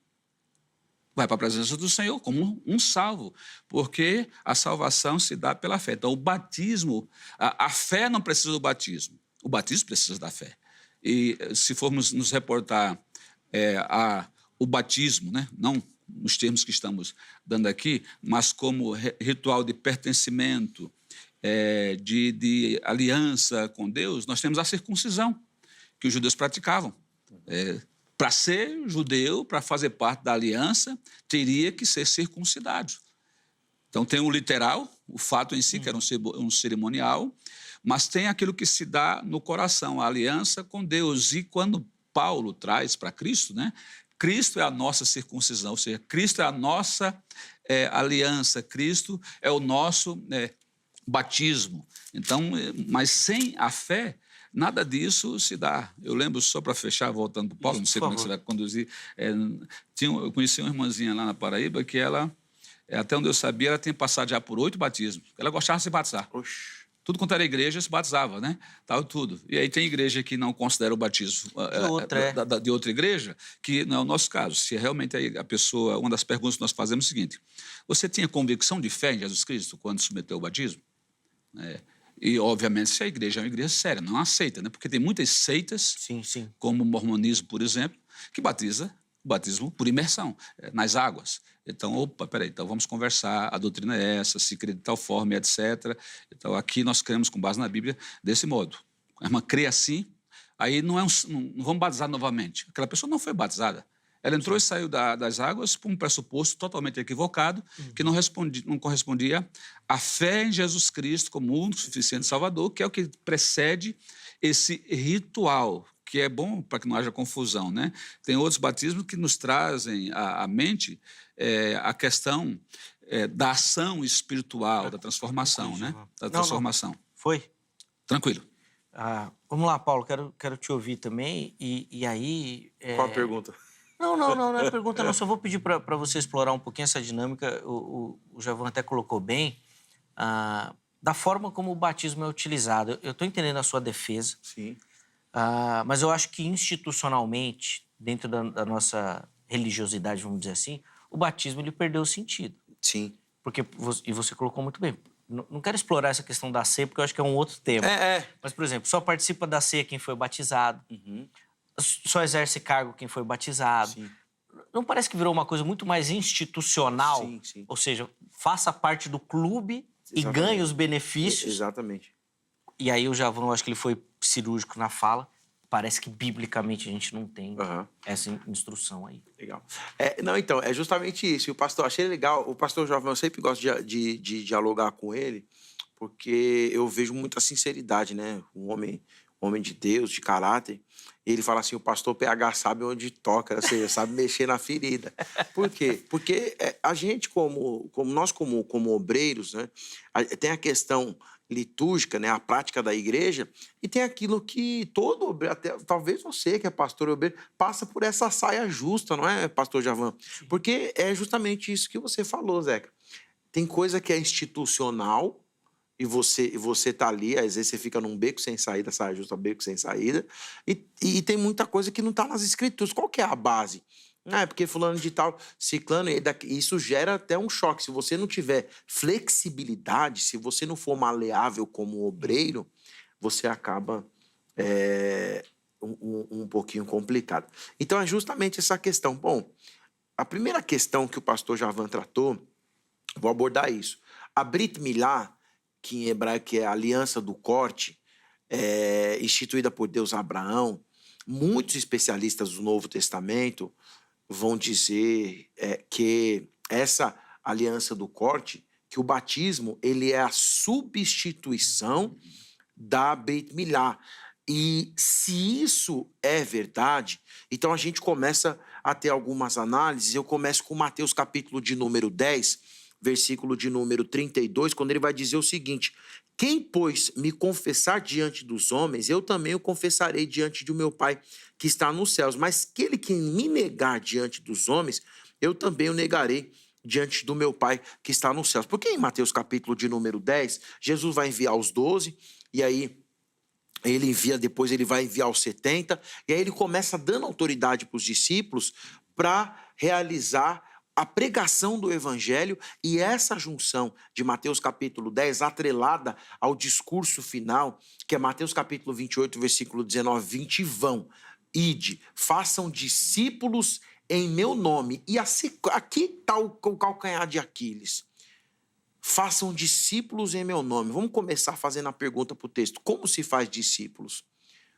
vai para a presença do Senhor como um salvo, porque a salvação se dá pela fé. Então, o batismo, a fé não precisa do batismo, o batismo precisa da fé. E se formos nos reportar o batismo, né, não nos termos que estamos dando aqui, mas como ritual de pertencimento, de aliança com Deus, nós temos a circuncisão, que os judeus praticavam. Para ser judeu, para fazer parte da aliança, teria que ser circuncidado. Então, tem o literal, o fato em si, que era um cerimonial, mas tem aquilo que se dá no coração, a aliança com Deus. E quando Paulo traz para Cristo, né, Cristo é a nossa circuncisão, ou seja, Cristo é a nossa aliança, Cristo é o nosso batismo. Então, mas sem a fé, nada disso se dá. Eu lembro, só para fechar, voltando para o Paulo, não sei como é que você vai conduzir, eu conheci uma irmãzinha lá na Paraíba que ela, até onde eu sabia, ela tinha passado já por 8 batismos. Ela gostava de se batizar. Oxi. Tudo quanto era igreja, se batizava, né? Tal, tudo. E aí tem igreja que não considera o batismo de outra igreja, que não é o nosso caso. Se realmente a pessoa... Uma das perguntas que nós fazemos é o seguinte: você tinha convicção de fé em Jesus Cristo quando submeteu o batismo? E, obviamente, se a igreja é uma igreja séria, não aceita, né? Porque tem muitas seitas, como o mormonismo, por exemplo, que batiza o batismo por imersão, nas águas. Então, opa, peraí, então vamos conversar, a doutrina é essa, se crê de tal forma, etc. Então, aqui nós cremos com base na Bíblia desse modo. A irmã crê assim, aí não vamos batizar novamente. Aquela pessoa não foi batizada. Ela entrou e saiu das águas por um pressuposto totalmente equivocado, que não correspondia à fé em Jesus Cristo como único suficiente Salvador, que é o que precede esse ritual, que é bom para que não haja confusão, né? Tem outros batismos que nos trazem à mente a questão da ação espiritual, da transformação, né? Da transformação. Foi? Tranquilo. Vamos lá, Paulo, quero te ouvir também, e aí... Qual a pergunta? Não é pergunta não, só vou pedir para você explorar um pouquinho essa dinâmica, o Javan até colocou bem, da forma como o batismo é utilizado. Eu estou entendendo a sua defesa, sim, mas eu acho que institucionalmente, dentro da nossa religiosidade, vamos dizer assim, o batismo ele perdeu o sentido. Sim. Porque e você colocou muito bem. Não quero explorar essa questão da ceia, porque eu acho que é um outro tema. Mas, por exemplo, só participa da ceia quem foi batizado. Só exerce cargo quem foi batizado. Sim. Não parece que virou uma coisa muito mais institucional? Sim, sim. Ou seja, faça parte do clube e Exatamente. ganhe os benefícios. Exatamente. E aí o Javão, eu acho que ele foi cirúrgico na fala. Parece que, biblicamente, a gente não tem essa instrução aí. Legal. Não, então, é justamente isso. E o pastor, achei legal, o pastor Javão, eu sempre gosto de dialogar com ele, porque eu vejo muita sinceridade, né? Um homem de Deus, de caráter. Ele fala assim, o pastor PH sabe onde toca, ou seja, sabe mexer na ferida. Por quê? Porque a gente, nós como obreiros, né, tem a questão litúrgica, né, a prática da igreja, e tem aquilo que todo obreiro, até talvez você que é pastor obreiro, passa por essa saia justa, não é, pastor Javan? Porque é justamente isso que você falou, Zeca. Tem coisa que é institucional, e você tá ali, às vezes você fica num beco sem saída, saia justa, beco sem saída, e tem muita coisa que não tá nas escrituras. Qual que é a base? Porque fulano de tal, ciclano, isso gera até um choque. Se você não tiver flexibilidade, se você não for maleável como obreiro, você acaba um pouquinho complicado. Então, é justamente essa questão. Bom, a primeira questão que o pastor Javan tratou, vou abordar isso. A Brit Milá, que em hebraico é a aliança do corte, instituída por Deus a Abraão, muitos especialistas do Novo Testamento vão dizer que essa aliança do corte, que o batismo ele é a substituição da Brit Milá. E se isso é verdade, então a gente começa a ter algumas análises. Eu começo com Mateus capítulo de número 10, versículo de número 32, quando ele vai dizer o seguinte: quem, pois, me confessar diante dos homens, eu também o confessarei diante do meu Pai que está nos céus. Mas aquele que me negar diante dos homens, eu também o negarei diante do meu Pai que está nos céus. Porque em Mateus capítulo de número 10, Jesus vai enviar os 12, e aí depois ele vai enviar os 70, e aí ele começa dando autoridade para os discípulos para realizar a pregação do evangelho, e essa junção de Mateus capítulo 10, atrelada ao discurso final, que é Mateus capítulo 28, versículo 19, 20, vão, ide, façam discípulos em meu nome. E aqui está o calcanhar de Aquiles. Façam discípulos em meu nome. Vamos começar fazendo a pergunta para o texto. Como se faz discípulos?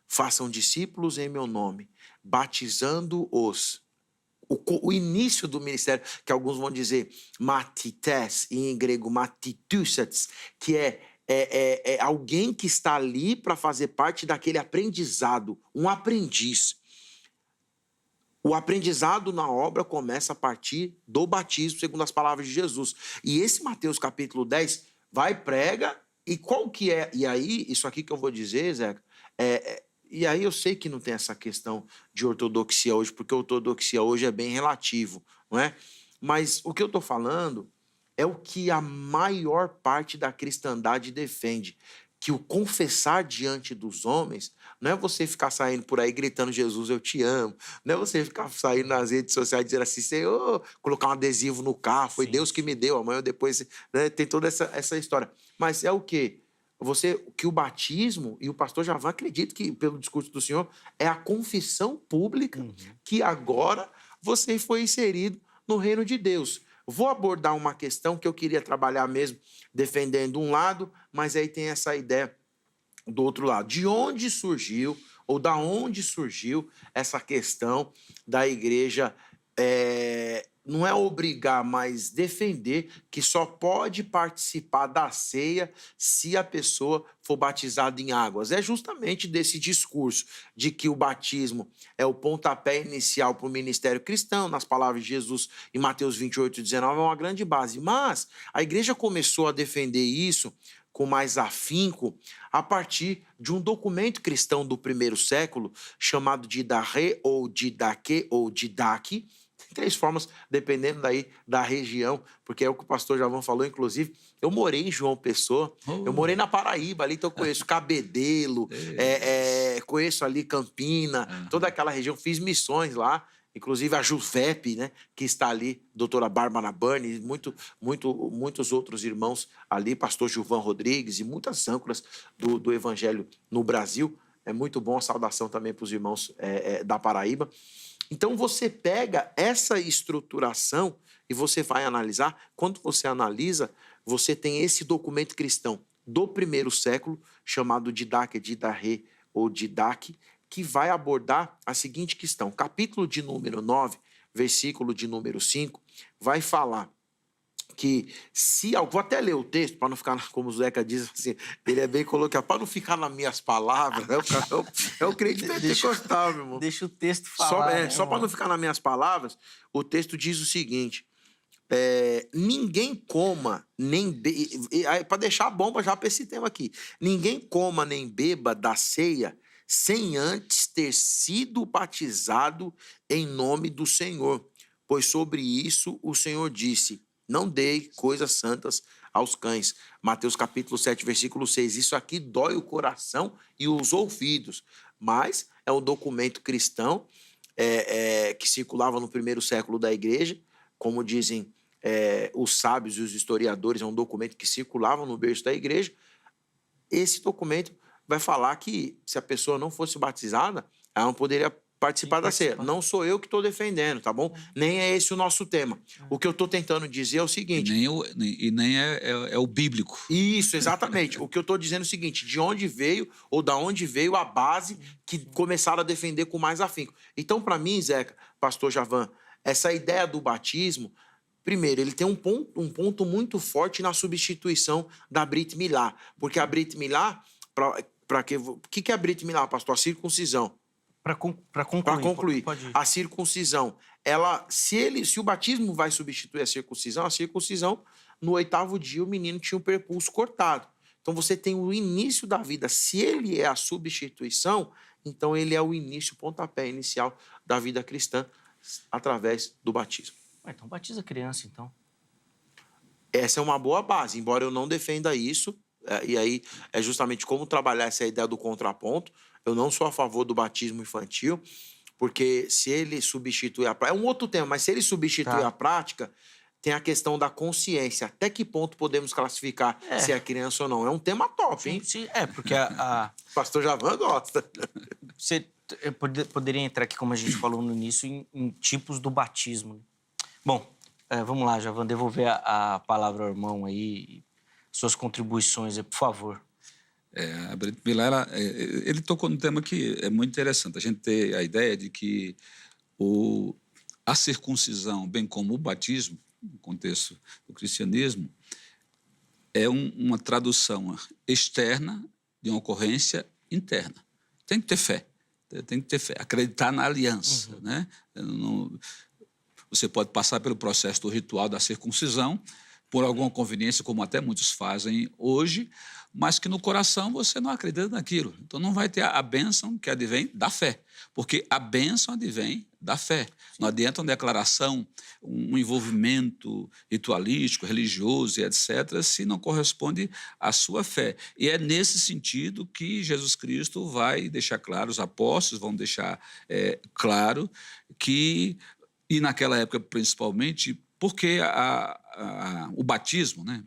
Façam discípulos em meu nome, batizando-os. O início do ministério, que alguns vão dizer matites, em grego matitussats, que é alguém que está ali para fazer parte daquele aprendizado, um aprendiz. O aprendizado na obra começa a partir do batismo, segundo as palavras de Jesus. E esse Mateus capítulo 10 vai, prega, e qual que é? E aí, isso aqui que eu vou dizer, Zeca, e aí eu sei que não tem essa questão de ortodoxia hoje, porque ortodoxia hoje é bem relativo, não é? Mas o que eu estou falando é o que a maior parte da cristandade defende, que o confessar diante dos homens não é você ficar saindo por aí gritando Jesus, eu te amo, não é você ficar saindo nas redes sociais dizendo assim, Senhor, colocar um adesivo no carro, foi Deus que me deu, amanhã ou depois, né? Tem toda essa história. Mas é o quê? Que o batismo, e o pastor Javan acredita que, pelo discurso do Senhor, é a confissão pública que agora você foi inserido no reino de Deus. Vou abordar uma questão que eu queria trabalhar mesmo defendendo um lado, mas aí tem essa ideia do outro lado. De onde surgiu, ou da onde surgiu essa questão da igreja não é obrigar, mas defender que só pode participar da ceia se a pessoa for batizada em águas. É justamente desse discurso de que o batismo é o pontapé inicial para o ministério cristão, nas palavras de Jesus em Mateus 28, 19, é uma grande base. Mas a igreja começou a defender isso com mais afinco a partir de um documento cristão do primeiro século chamado de Didache ou Didaque ou Didaque. Tem 3 formas, dependendo daí da região, porque é o que o pastor Javão falou, inclusive. Eu morei em João Pessoa, eu morei na Paraíba, ali, então eu conheço Cabedelo, conheço ali Campina, toda aquela região, fiz missões lá, inclusive a JUVEP, né, que está ali, doutora Bárbara Burns, muitos outros irmãos ali, pastor Gilvan Rodrigues e muitas âncoras do Evangelho no Brasil. É muito bom, a saudação também para os irmãos da Paraíba. Então, você pega essa estruturação e você vai analisar. Quando você analisa, você tem esse documento cristão do primeiro século, chamado Didaque, Didarré ou Didaque, que vai abordar a seguinte questão. Capítulo de número 9, versículo de número 5, vai falar que se... Vou até ler o texto, para não ficar, como o Zeca diz, assim, ele é bem colocado, para não ficar nas minhas palavras, é o crente pentecostal, meu irmão. Deixa o texto falar. Só para não ficar nas minhas palavras, o texto diz o seguinte, ninguém coma nem beba, para deixar a bomba já para esse tema aqui, ninguém coma nem beba da ceia sem antes ter sido batizado em nome do Senhor, pois sobre isso o Senhor disse, não dei coisas santas aos cães. Mateus capítulo 7, versículo 6. Isso aqui dói o coração e os ouvidos, mas é um documento cristão que circulava no primeiro século da igreja, como dizem os sábios e os historiadores, é um documento que circulava no berço da igreja. Esse documento vai falar que se a pessoa não fosse batizada, ela não poderia participar da ceia. Não sou eu que estou defendendo, tá bom? Nem é esse o nosso tema. O que eu estou tentando dizer é o seguinte... Nem é o bíblico. Isso, exatamente. O que eu estou dizendo é o seguinte, de onde veio ou da onde veio a base que começaram a defender com mais afinco. Então, para mim, Zeca, pastor Javan, essa ideia do batismo, primeiro, ele tem um ponto muito forte na substituição da Brit Milá. Porque a Brit Milá, o que é a Brit Milá, pastor? A circuncisão. Para concluir, a circuncisão, se o batismo vai substituir a circuncisão, no 8º dia o menino tinha o prepulso cortado. Então você tem o início da vida. Se ele é a substituição, então ele é o início, o pontapé inicial da vida cristã através do batismo. Então batiza a criança, então. Essa é uma boa base, embora eu não defenda isso, e aí é justamente como trabalhar essa ideia do contraponto. Eu não sou a favor do batismo infantil, porque se ele substitui a prática... É um outro tema, mas se ele substitui a prática, tem a questão da consciência. Até que ponto podemos classificar se é criança ou não? É um tema top, hein? Sim, porque Pastor Javan gosta. Você poderia entrar aqui, como a gente falou no início, em tipos do batismo. Bom, vamos lá, Javan, devolver a palavra ao irmão aí, suas contribuições aí, por favor. A Brit Milá, ele tocou num tema que é muito interessante. A gente tem a ideia de que a circuncisão, bem como o batismo, no contexto do cristianismo, é uma tradução externa de uma ocorrência interna. Tem que ter fé, acreditar na aliança. Né? Você pode passar pelo processo do ritual da circuncisão, por alguma conveniência, como até muitos fazem hoje, mas que no coração você não acredita naquilo. Então não vai ter a bênção que advém da fé, porque a bênção advém da fé. Sim. Não adianta uma declaração, um envolvimento ritualístico, religioso e etc., se não corresponde à sua fé. E é nesse sentido que Jesus Cristo vai deixar claro, os apóstolos vão deixar claro que, e naquela época principalmente, porque o batismo, né?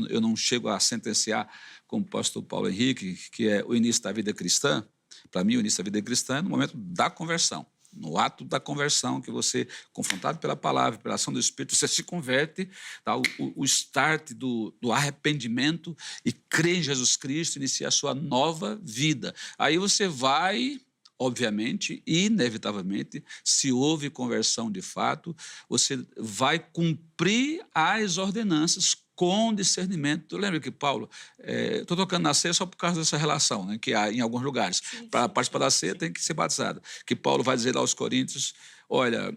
Eu não chego a sentenciar como o pastor Paulo Henrique, que é o início da vida cristã. Para mim, o início da vida cristã é no momento da conversão, no ato da conversão, que você, confrontado pela palavra, pela ação do Espírito, você se converte, tá? O start do arrependimento e crê em Jesus Cristo, inicia a sua nova vida. Aí você vai... Obviamente, inevitavelmente, se houve conversão de fato, você vai cumprir as ordenanças com discernimento. Lembra que Paulo, estou tocando na ceia só por causa dessa relação, né, que há em alguns lugares. Para participar da ceia tem que ser batizado. Que Paulo vai dizer lá aos Coríntios, olha...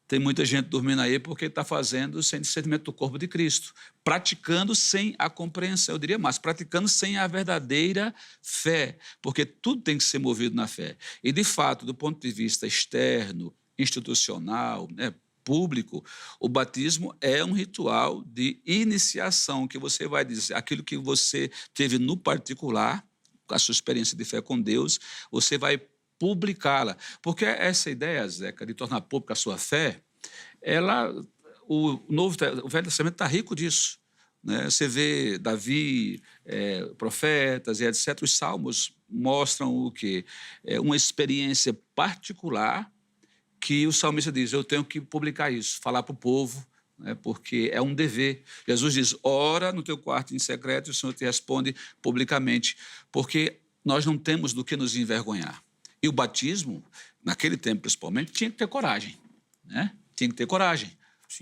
Tem muita gente dormindo aí porque está fazendo sem discernimento do corpo de Cristo, praticando sem a compreensão, eu diria mais, praticando sem a verdadeira fé, porque tudo tem que ser movido na fé. E, de fato, do ponto de vista externo, institucional, né, público, o batismo é um ritual de iniciação, que você vai dizer, aquilo que você teve no particular, a sua experiência de fé com Deus, você vai publicá-la. Porque essa ideia, Zeca, de tornar pública a sua fé, o Velho Testamento está rico disso. Né? Você vê Davi, profetas e etc. Os salmos mostram o quê? Uma experiência particular que o salmista diz, eu tenho que publicar isso, falar para o povo, né? Porque é um dever. Jesus diz, ora no teu quarto em secreto e o Senhor te responde publicamente, porque nós não temos do que nos envergonhar. E o batismo, naquele tempo principalmente, tinha que ter coragem. Né? Tinha que ter coragem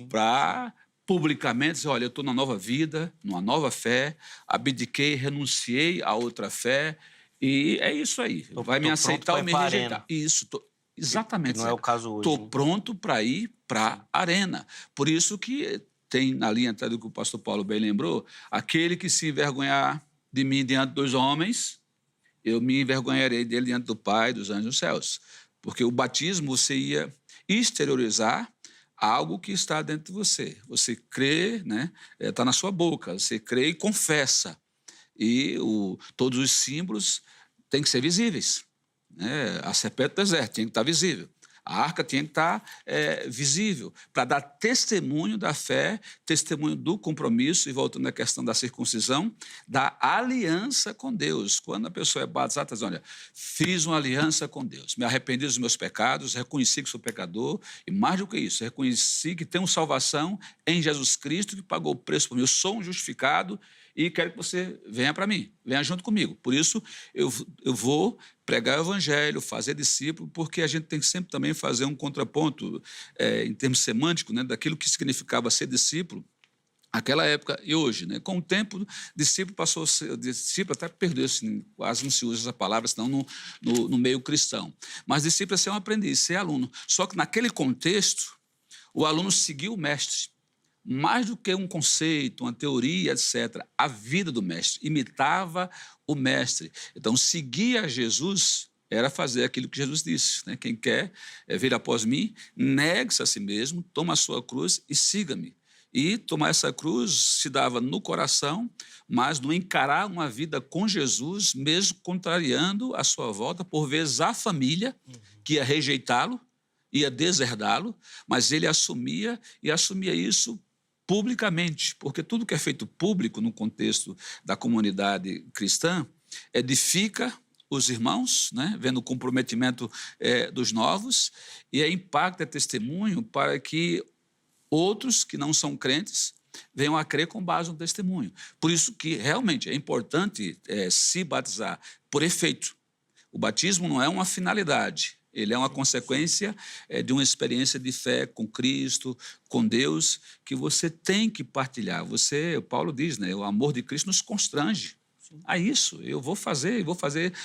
para publicamente dizer, olha, eu estou numa nova vida, numa nova fé, abdiquei, renunciei a outra fé, e é isso aí. Vai me aceitar ou me rejeitar. Isso, exatamente. Não é o caso hoje. Estou pronto para ir para a arena. Por isso que tem na linha até do que o pastor Paulo bem lembrou, aquele que se envergonhar de mim diante dos homens, eu me envergonharei dele diante do Pai, dos anjos dos céus. Porque o batismo você ia exteriorizar algo que está dentro de você. Você crê, né? Está na sua boca. Você crê e confessa. E todos os símbolos têm que ser visíveis. Né? A serpente do deserto tinha que estar visível. A arca tinha que estar visível, para dar testemunho da fé, testemunho do compromisso, e voltando à questão da circuncisão, da aliança com Deus. Quando a pessoa é batizada, diz, olha, fiz uma aliança com Deus, me arrependi dos meus pecados, reconheci que sou pecador, e mais do que isso, reconheci que tenho salvação em Jesus Cristo, que pagou o preço por mim, eu sou um justificado, e quero que você venha para mim, venha junto comigo. Por isso, eu vou pregar o evangelho, fazer discípulo, porque a gente tem que sempre também fazer um contraponto em termos semânticos, né, daquilo que significava ser discípulo naquela época e hoje. Né? Com o tempo, discípulo passou a ser... Discípulo até perdeu-se, quase não se usa essa palavra, senão no meio cristão. Mas discípulo é ser um aprendiz, ser aluno. Só que naquele contexto, o aluno seguiu o mestre. Mais do que um conceito, uma teoria, etc., a vida do mestre, imitava o mestre. Então, seguir a Jesus era fazer aquilo que Jesus disse. Né? Quem quer vir após mim, negue-se a si mesmo, toma a sua cruz e siga-me. E tomar essa cruz se dava no coração, mas no encarar uma vida com Jesus, mesmo contrariando a sua volta, por vezes a família que ia rejeitá-lo, ia deserdá-lo, mas ele assumia isso publicamente, porque tudo que é feito público no contexto da comunidade cristã edifica os irmãos, né, vendo o comprometimento dos novos, e impacta, testemunho para que outros que não são crentes venham a crer com base no testemunho. Por isso que realmente é importante se batizar por efeito. O batismo não é uma finalidade, ele é uma consequência de uma experiência de fé com Cristo, com Deus, que você tem que partilhar. Paulo diz, né, o amor de Cristo nos constrange. A isso, eu vou fazer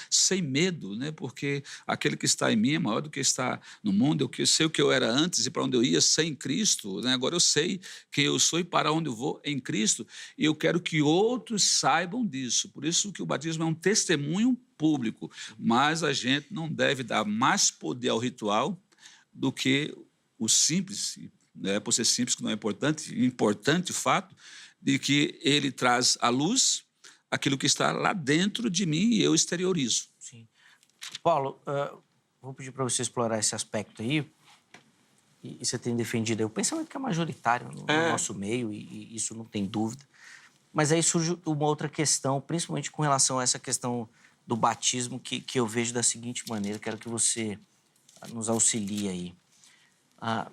sem medo, né? Porque aquele que está em mim é maior do que está no mundo. Eu sei o que eu era antes e para onde eu ia sem Cristo, né? Agora eu sei quem eu sou e para onde eu vou em Cristo, e eu quero que outros saibam disso. Por isso que o batismo é um testemunho público, mas a gente não deve dar mais poder ao ritual do que o simples, né? Por ser simples que não é importante o fato de que ele traz à luz aquilo que está lá dentro de mim e eu exteriorizo. Sim. Paulo, vou pedir para você explorar esse aspecto aí, e você tem defendido aí o pensamento que é majoritário no nosso meio, e isso não tem dúvida. Mas aí surge uma outra questão, principalmente com relação a essa questão do batismo, que eu vejo da seguinte maneira, quero que você nos auxilie aí.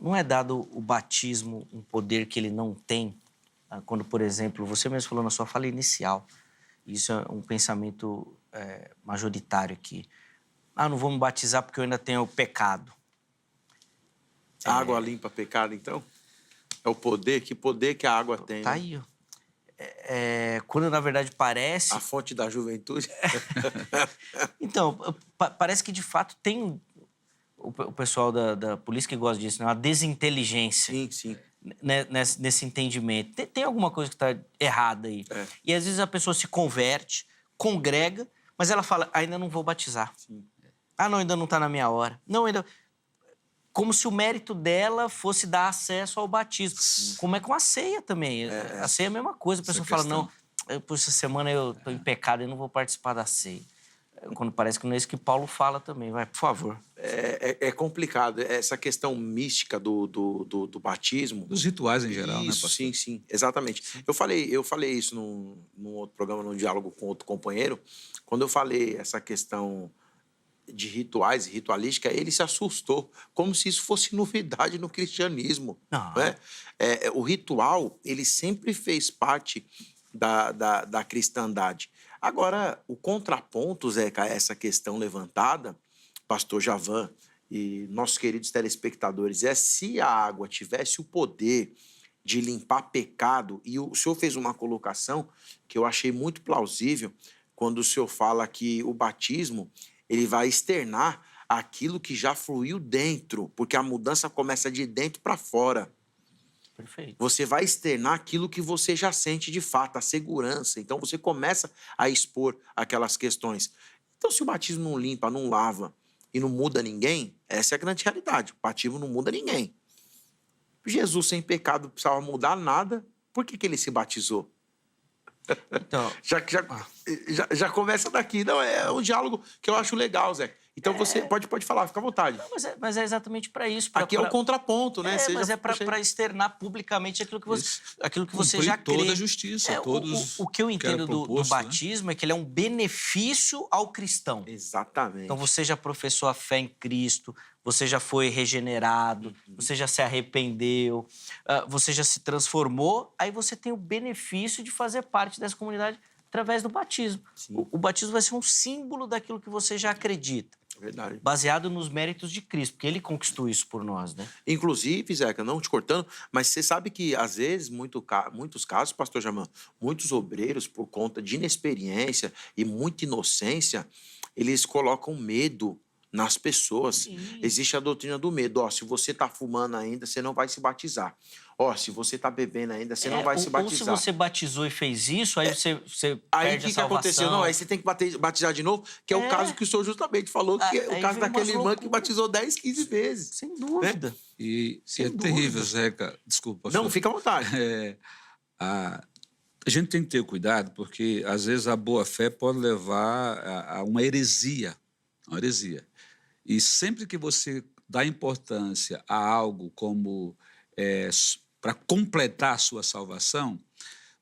Não é dado o batismo um poder que ele não tem, quando, por exemplo, você mesmo falou na sua fala inicial, isso é um pensamento majoritário aqui. Não vou me batizar porque eu ainda tenho o pecado. A água limpa pecado, então? É o poder? Que poder que a água tem? Tá, né? Aí, ó. Quando, na verdade, parece... A fonte da juventude? Então, parece que, de fato, tem o pessoal da polícia que gosta disso, né? Uma desinteligência. Sim, sim. Nesse entendimento. Tem alguma coisa que está errada aí. E às vezes a pessoa se converte, congrega, mas ela fala, ainda não vou batizar. Sim. Não, ainda não está na minha hora. Não, ainda... Como se o mérito dela fosse dar acesso ao batismo. Como é com a ceia também. A ceia é a mesma coisa. A pessoa fala, não, por essa semana eu estou em pecado, eu não vou participar da ceia. quando parece que não é isso que Paulo fala também. Vai, por favor. É complicado. Essa questão mística do batismo. Dos rituais em geral, Isso, né, pastor? sim, exatamente. Sim. Eu falei isso num outro programa, num diálogo com outro companheiro, quando eu falei essa questão de rituais e ritualística, ele se assustou, como se isso fosse novidade no cristianismo. Não. Né? O ritual, ele sempre fez parte da cristandade. Agora, o contraponto, Zeca, a essa questão levantada, pastor Javan e nossos queridos telespectadores, é se a água tivesse o poder de limpar pecado, e o senhor fez uma colocação que eu achei muito plausível, quando o senhor fala que o batismo ele vai externar aquilo que já fluiu dentro, porque a mudança começa de dentro para fora. Perfeito. Você vai externar aquilo que você já sente de fato, a segurança. Então, você começa a expor aquelas questões. Então, se o batismo não limpa, não lava e não muda ninguém, essa é a grande realidade. O batismo não muda ninguém. Jesus, sem pecado, não precisava mudar nada. Por que ele se batizou? Então, já começa daqui. Não, é um diálogo que eu acho legal, Zé. Então você pode falar, fica à vontade. não, mas é exatamente para isso. Aqui é o contraponto, né? Mas é para externar publicamente aquilo que você já crê. Toda a justiça, todos o que eu entendo do batismo, né? É que ele é um benefício ao cristão. Exatamente. Então você já professou a fé em Cristo, você já foi regenerado, você já se arrependeu, você já se transformou, aí você tem o benefício de fazer parte dessa comunidade através do batismo. O batismo vai ser um símbolo daquilo que você já acredita. Verdade. Baseado nos méritos de Cristo, porque ele conquistou isso por nós, né? Inclusive, Zeca, não te cortando, mas você sabe que, às vezes, muitos casos, pastor Jaman, muitos obreiros, por conta de inexperiência e muita inocência, eles colocam medo nas pessoas. Sim. Existe a doutrina do medo. Se você está fumando ainda, você não vai se batizar. Se você está bebendo ainda, você não vai se batizar. Ou se você batizou e fez isso, aí você aí perde a salvação. Aí o que aconteceu? Não, aí você tem que batizar de novo, que é o caso que o senhor justamente falou, que é o caso daquele irmão que batizou 10, 15 vezes. Sem dúvida. Né? E é terrível, Zeca. Desculpa. Não, fica à vontade. A gente tem que ter cuidado, porque, às vezes, a boa-fé pode levar a uma heresia. Uma heresia. E sempre que você dá importância a algo como para completar a sua salvação,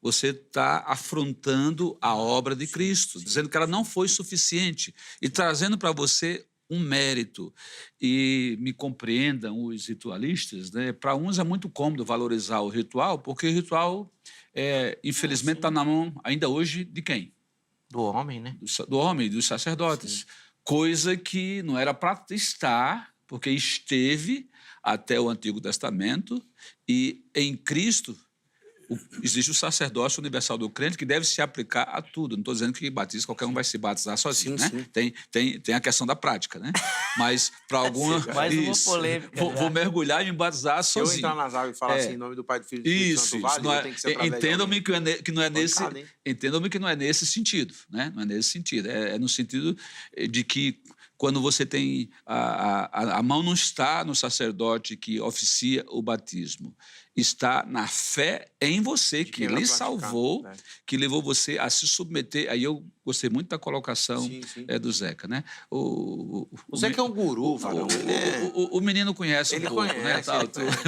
você está afrontando a obra de Cristo, dizendo que ela não foi suficiente e trazendo para você um mérito. E me compreendam os ritualistas, né? Para uns é muito cômodo valorizar o ritual, porque o ritual, infelizmente, está na mão ainda hoje de quem? Do homem, né? Do homem, dos sacerdotes. Sim. Coisa que não era para estar, porque esteve até o Antigo Testamento, e em Cristo existe o sacerdócio universal do crente que deve se aplicar a tudo. Não estou dizendo que batismo, qualquer um vai se batizar sozinho, sim, né? Sim. Tem a questão da prática, né? Mas para alguma... Mais uma polêmica. Vou mergulhar e me batizar sozinho. Se eu entrar nas águas e falar assim, em nome do Pai, do Filho e do Espírito Santo, vale, tem que ser através Entendam-me que não é nesse sentido, né? Não é nesse sentido. É no sentido de que quando você tem... A mão não está no sacerdote que oficia o batismo. Está na fé em você, que lhe salvou, que levou você a se submeter. Aí eu gostei muito da colocação do Zeca, né? O Zeca é um guru, Varão. O menino conhece um pouco, né?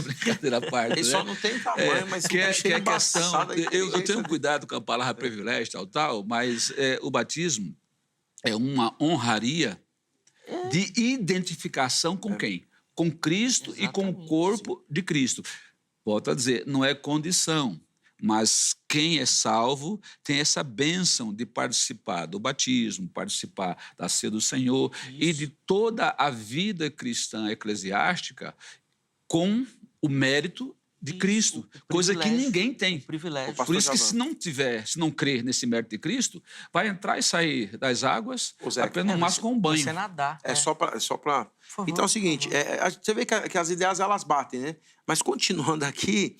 Brincadeira à parte. Ele só não tem tamanho, mas que é questão. Eu tenho cuidado com a palavra privilégio, tal, mas o batismo é uma honraria de identificação com quem? Com Cristo. Exatamente. E com o corpo de Cristo. Volto a dizer, não é condição, mas quem é salvo tem essa bênção de participar do batismo, participar da ceia do Senhor. Isso. E de toda a vida cristã eclesiástica com o mérito de Cristo, coisa que ninguém tem. Privilégio. Por isso que se não crer nesse mérito de Cristo, vai entrar e sair das águas apenas no máximo com um banho. Você nadar. Só para... Então é o seguinte, você vê que as ideias elas batem, né? Mas continuando aqui,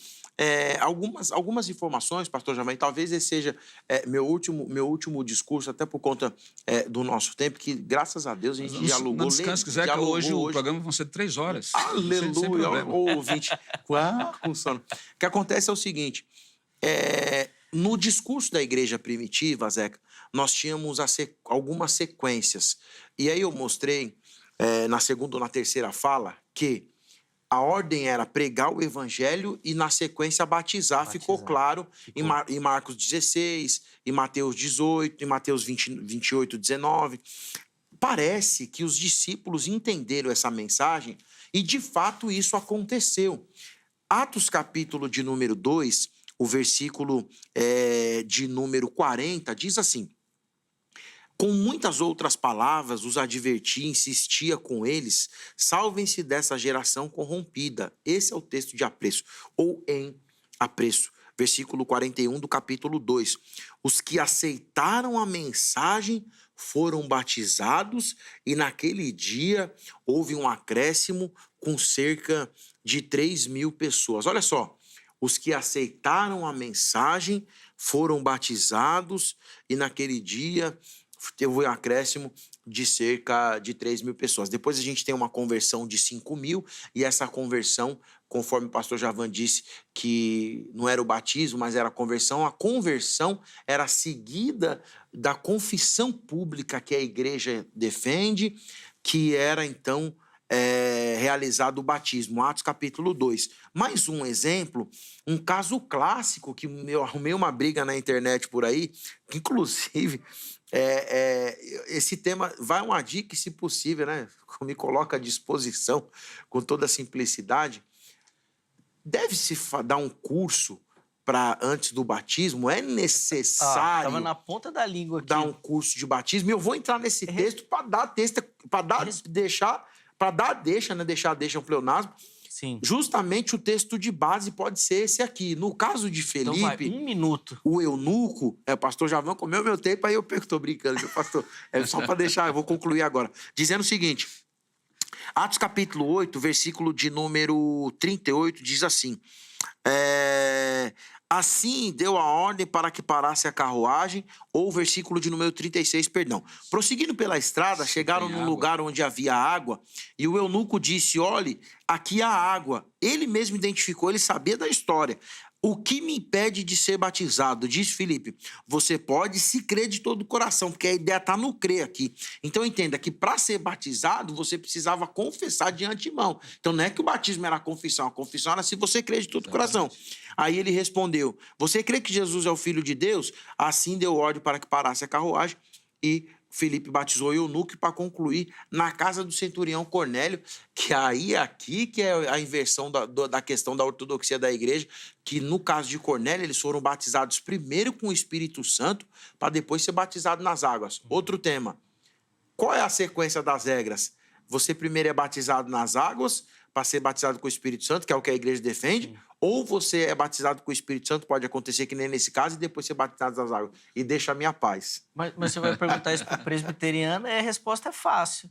algumas informações, pastor Javan, talvez esse seja meu último discurso, até por conta do nosso tempo, que graças a Deus a gente dialogou. Não descanse, quiser, que hoje o programa vão ser 3 horas. Aleluia, ouvinte. Com sono. O que acontece é o seguinte, No discurso da igreja primitiva, Zeca, nós tínhamos algumas sequências. E aí eu mostrei, na segunda ou na terceira fala, que a ordem era pregar o evangelho e, na sequência, batizar. Ficou claro em Marcos 16, em Mateus 18, em Mateus 28, 19. Parece que os discípulos entenderam essa mensagem e, de fato, isso aconteceu. Atos, capítulo de número 2, o versículo de número 40, diz assim: com muitas outras palavras, os advertia, insistia com eles, salvem-se dessa geração corrompida. Esse é o texto de apreço, ou em apreço. Versículo 41 do capítulo 2. Os que aceitaram a mensagem foram batizados e naquele dia houve um acréscimo com cerca de 3.000 pessoas. Olha só, os que aceitaram a mensagem foram batizados e naquele dia teve um acréscimo de cerca de 3.000 pessoas. Depois a gente tem uma conversão de 5.000 e essa conversão, conforme o pastor Javan disse, que não era o batismo, mas era a conversão era seguida da confissão pública que a igreja defende, que era então realizado o batismo, Atos capítulo 2. Mais um exemplo, um caso clássico que eu arrumei uma briga na internet por aí, que inclusive esse tema, vai uma dica, se possível, né? Me coloca à disposição com toda a simplicidade. Deve-se dar um curso para antes do batismo? É necessário tava na ponta da língua aqui. Dar um curso de batismo? E eu vou entrar nesse texto para deixar um pleonasmo. Sim. Justamente o texto de base pode ser esse aqui. No caso de Felipe, então vai, 1 minuto. O eunuco, o pastor Javan comeu meu tempo, aí eu tô brincando, viu, pastor? É só para deixar, eu vou concluir agora. Dizendo o seguinte, Atos capítulo 8, versículo de número 38, diz assim: assim deu a ordem para que parasse a carruagem, ou o versículo de número 36, perdão. Prosseguindo pela estrada, chegaram num lugar onde havia água, e o eunuco disse: olhe, aqui há água. Ele mesmo identificou, ele sabia da história. O que me impede de ser batizado? Diz Filipe, você pode se crer de todo o coração, porque a ideia está no crer aqui. Então entenda que para ser batizado, você precisava confessar de antemão. Então não é que o batismo era a confissão era se você crer de todo o coração. Aí ele respondeu, você crê que Jesus é o Filho de Deus? Assim deu ordem para que parasse a carruagem e Filipe batizou o eunuco, para concluir na casa do centurião Cornélio, que aí aqui que é a inversão da questão da ortodoxia da igreja, que no caso de Cornélio eles foram batizados primeiro com o Espírito Santo para depois ser batizados nas águas. Outro tema, qual é a sequência das regras? Você primeiro é batizado nas águas para ser batizado com o Espírito Santo, que é o que a igreja defende, ou você é batizado com o Espírito Santo, pode acontecer que nem nesse caso, e depois ser batizado nas águas. E deixa a minha paz. Mas você vai perguntar isso para o presbiteriano, a resposta é fácil.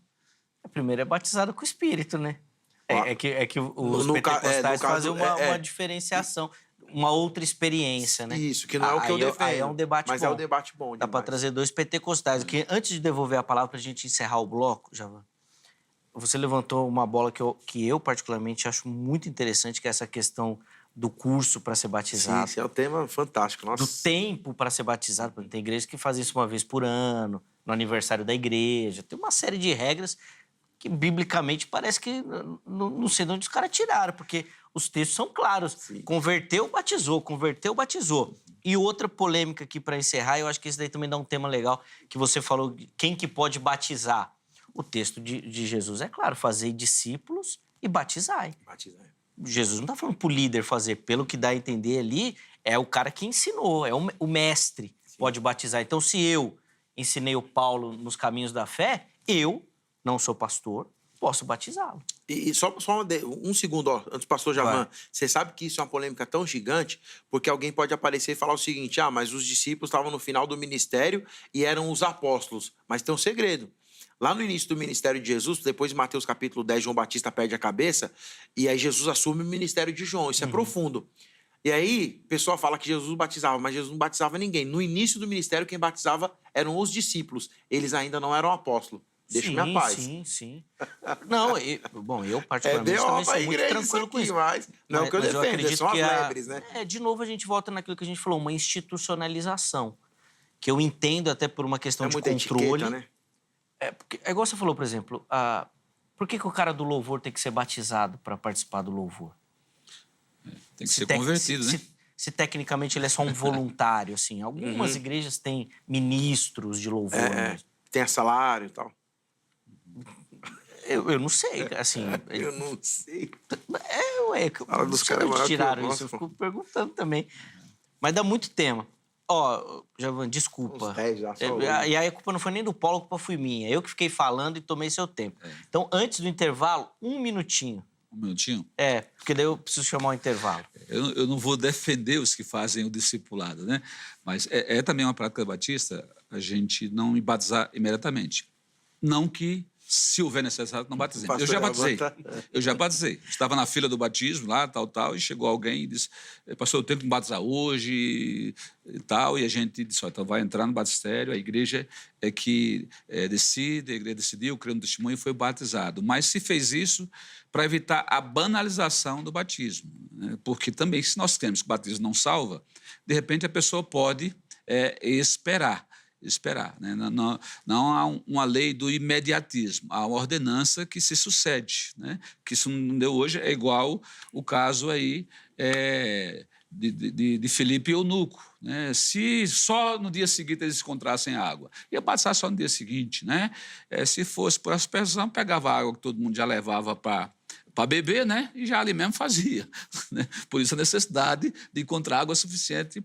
Primeiro é batizado com o Espírito, né? É que os pentecostais fazem uma diferenciação, uma outra experiência, né? Isso, que não é o que eu defendo. Aí é um debate bom. Mas é um debate bom demais. Dá para trazer 2 pentecostais. Que antes de devolver a palavra para a gente encerrar o bloco, Javan, você levantou uma bola que eu particularmente acho muito interessante, que é essa questão do curso para ser batizado. Sim, esse é um tema fantástico. Nossa. Do tempo para ser batizado. Tem igrejas que fazem isso uma vez por ano, no aniversário da igreja. Tem uma série de regras que, biblicamente, parece que não sei de onde os caras tiraram, porque os textos são claros. Sim. Converteu, batizou. E outra polêmica aqui para encerrar, eu acho que esse daí também dá um tema legal, que você falou, quem que pode batizar? O texto de Jesus é claro, fazei discípulos e batizai. Jesus não está falando para o líder fazer, pelo que dá a entender ali, é o cara que ensinou, é o mestre. Sim. Pode batizar. Então, se eu ensinei o Paulo nos caminhos da fé, eu, não sou pastor, posso batizá-lo. E só um segundo, antes do pastor Javan, você sabe que isso é uma polêmica tão gigante, porque alguém pode aparecer e falar o seguinte, mas os discípulos estavam no final do ministério e eram os apóstolos. Mas tem um segredo. Lá no início do ministério de Jesus, depois de Mateus capítulo 10, João Batista perde a cabeça, e aí Jesus assume o ministério de João. Isso é profundo. E aí, o pessoal fala que Jesus batizava, mas Jesus não batizava ninguém. No início do ministério, quem batizava eram os discípulos. Eles ainda não eram apóstolos. deixa minha paz. Sim. Não, bom, eu É particularmente B.O. também pra sou muito igreja tranquilo isso com aqui, isso. mas não é o que eu Mas defendo, acredito são as que lebres, né? de novo a gente volta naquilo que a gente falou, uma institucionalização, que eu entendo até por uma questão É de muita controle. etiqueta, né? É igual você falou, por exemplo, por que o cara do louvor tem que ser batizado para participar do louvor? Tem que ser convertido, né? Se tecnicamente ele é só um voluntário, assim. Algumas igrejas têm ministros de louvor mesmo. Tem salário e tal. Eu não sei, assim. Eu não sei. Não dos sei caras é onde maior que o tiraram nosso, isso, eu pô. fico perguntando também. Mas dá muito tema. Ó, Javan, desculpa. Uns 10 já, só hoje. E aí a culpa não foi nem do Paulo, a culpa foi minha. Eu que fiquei falando e tomei seu tempo. Então, antes do intervalo, 1 minutinho. 1 minutinho. Porque daí eu preciso chamar o intervalo. Eu não vou defender os que fazem o discipulado, né? Mas é também uma prática batista a gente não batizar imediatamente. Não que, se houver necessidade, não batizemos. Eu já batizei. Estava na fila do batismo lá, tal, e chegou alguém e disse, pastor, eu tenho que me batizar hoje e tal, e a gente disse, então vai entrar no batistério, a igreja é que decide, a igreja decidiu, criou um testemunho e foi batizado. Mas se fez isso para evitar a banalização do batismo, né? Porque também, se nós temos que o batismo não salva, de repente a pessoa pode esperar, né? Não há uma lei do imediatismo, há uma ordenança que se sucede, né? Que isso não deu hoje, é igual o caso aí de Filipe e Eunuco, né? Se só no dia seguinte eles encontrassem água, ia batizar só no dia seguinte, né? Se fosse por aspersão, pegava a água que todo mundo já levava para beber, né? E já ali mesmo fazia, né? Por isso a necessidade de encontrar água suficiente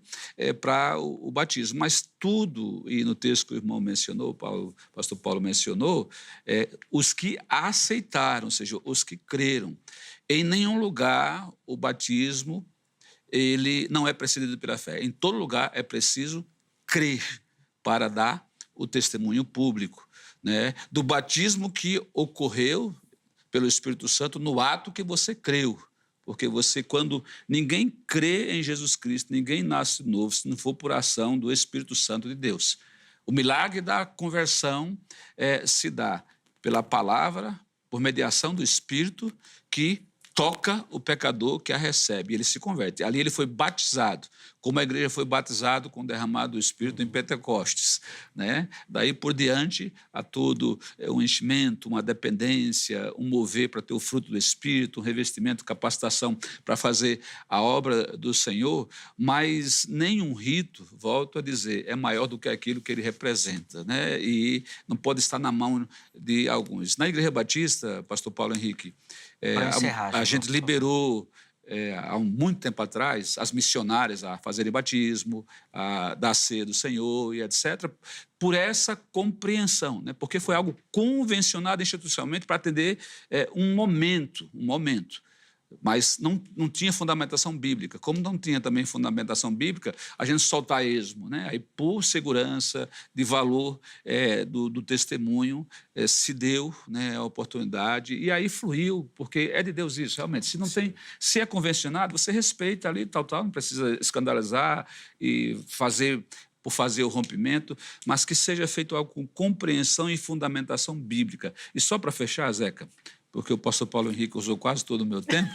para o batismo. Mas tudo, e no texto que o irmão mencionou, o pastor Paulo mencionou, os que aceitaram, ou seja, os que creram. Em nenhum lugar o batismo ele não é precedido pela fé. Em todo lugar é preciso crer para dar o testemunho público, né? Do batismo que ocorreu pelo Espírito Santo no ato que você creu. Porque você, quando ninguém crê em Jesus Cristo, ninguém nasce novo se não for por ação do Espírito Santo de Deus. O milagre da conversão se dá pela palavra, por mediação do Espírito que toca o pecador que a recebe, ele se converte. Ali ele foi batizado, como a igreja foi batizado com o derramado do Espírito em Pentecostes, né? Daí por diante, há todo um enchimento, uma dependência, um mover para ter o fruto do Espírito, um revestimento, capacitação para fazer a obra do Senhor, mas nenhum rito, volto a dizer, é maior do que aquilo que ele representa, né? E não pode estar na mão de alguns. Na Igreja Batista, pastor Paulo Henrique, a gente liberou, há muito tempo atrás, as missionárias a fazerem batismo, a dar a ceia do Senhor e etc., por essa compreensão, né? Porque foi algo convencionado institucionalmente para atender um momento. Mas não tinha fundamentação bíblica. Como não tinha também fundamentação bíblica, a gente solta a esmo, né? Aí, por segurança de valor do testemunho, se deu, né, a oportunidade, e aí fluiu, porque é de Deus isso, realmente. Se é convencionado, você respeita ali, tal, não precisa escandalizar e fazer o rompimento, mas que seja feito algo com compreensão e fundamentação bíblica. E só para fechar, Zeca, porque o pastor Paulo Henrique usou quase todo o meu tempo.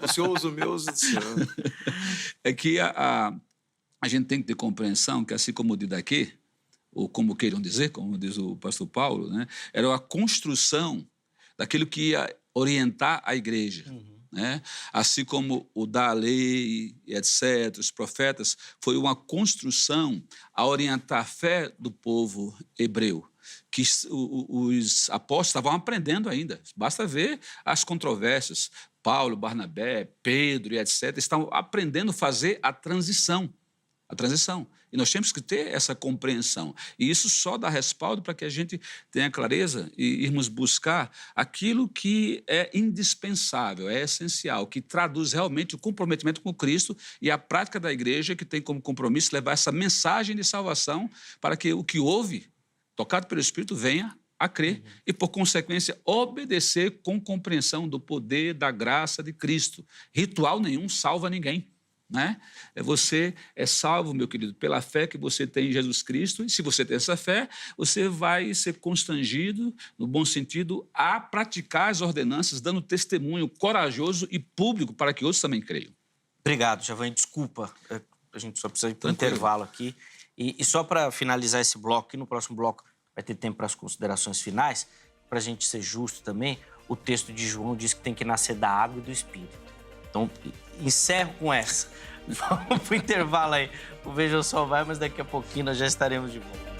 O senhor usa o meu, usa o senhor. É que a gente tem que ter compreensão que, assim como o Didaquê, ou como queiram dizer, como diz o pastor Paulo, né, era a construção daquilo que ia orientar a igreja. Né? Assim como o da lei, etc., os profetas, foi uma construção a orientar a fé do povo hebreu, que os apóstolos estavam aprendendo ainda. Basta ver as controvérsias. Paulo, Barnabé, Pedro e etc. Estão aprendendo a fazer a transição. E nós temos que ter essa compreensão. E isso só dá respaldo para que a gente tenha clareza e irmos buscar aquilo que é indispensável, é essencial, que traduz realmente o comprometimento com Cristo e a prática da igreja, que tem como compromisso levar essa mensagem de salvação para que o que ouve, tocado pelo Espírito, venha a crer e, por consequência, obedecer com compreensão do poder, da graça de Cristo. Ritual nenhum salva ninguém. né? Você é salvo, meu querido, pela fé que você tem em Jesus Cristo, e se você tem essa fé, você vai ser constrangido, no bom sentido, a praticar as ordenanças, dando testemunho corajoso e público para que outros também creiam. Obrigado, Javan. Desculpa, a gente só precisa ir para o Tranquilo. intervalo aqui. E só para finalizar esse bloco, aqui no próximo bloco vai ter tempo para as considerações finais, para a gente ser justo também, o texto de João diz que tem que nascer da água e do Espírito. Então, encerro com essa. Vamos pro intervalo aí. O Vejam Só vai, mas daqui a pouquinho nós já estaremos de volta.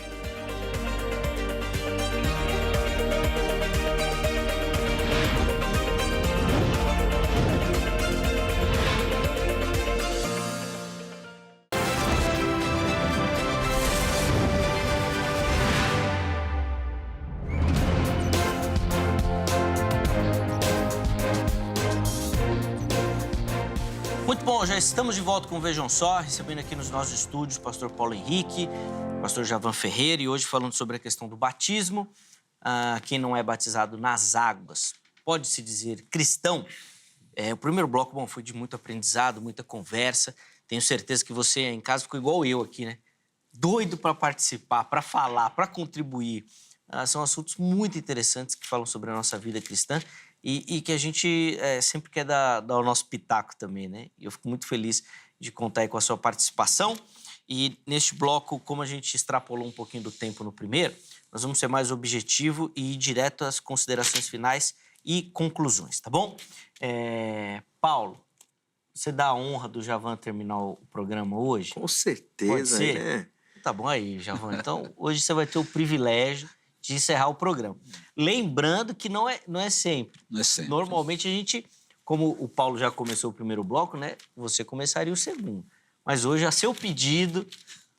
Muito bom, já estamos de volta com o Vejam Só, recebendo aqui nos nossos estúdios o pastor Paulo Henrique, o pastor Javan Ferreira, e hoje falando sobre a questão do batismo. Quem não é batizado nas águas, pode-se dizer cristão? O primeiro bloco, bom, foi de muito aprendizado, muita conversa. Tenho certeza que você em casa ficou igual eu aqui, né? Doido para participar, para falar, para contribuir. São assuntos muito interessantes que falam sobre a nossa vida cristã. E que a gente sempre quer dar o nosso pitaco também, né? E eu fico muito feliz de contar aí com a sua participação. E neste bloco, como a gente extrapolou um pouquinho do tempo no primeiro, nós vamos ser mais objetivo e ir direto às considerações finais e conclusões, tá bom? Paulo, você dá a honra do Javan terminar o programa hoje? Com certeza, Pode ser? né? Tá bom aí, Javan. Então, hoje você vai ter o privilégio de encerrar o programa. Lembrando que não é sempre. Não é sempre. Normalmente a gente, como o Paulo já começou o primeiro bloco, né? Você começaria o segundo. Mas hoje, a seu pedido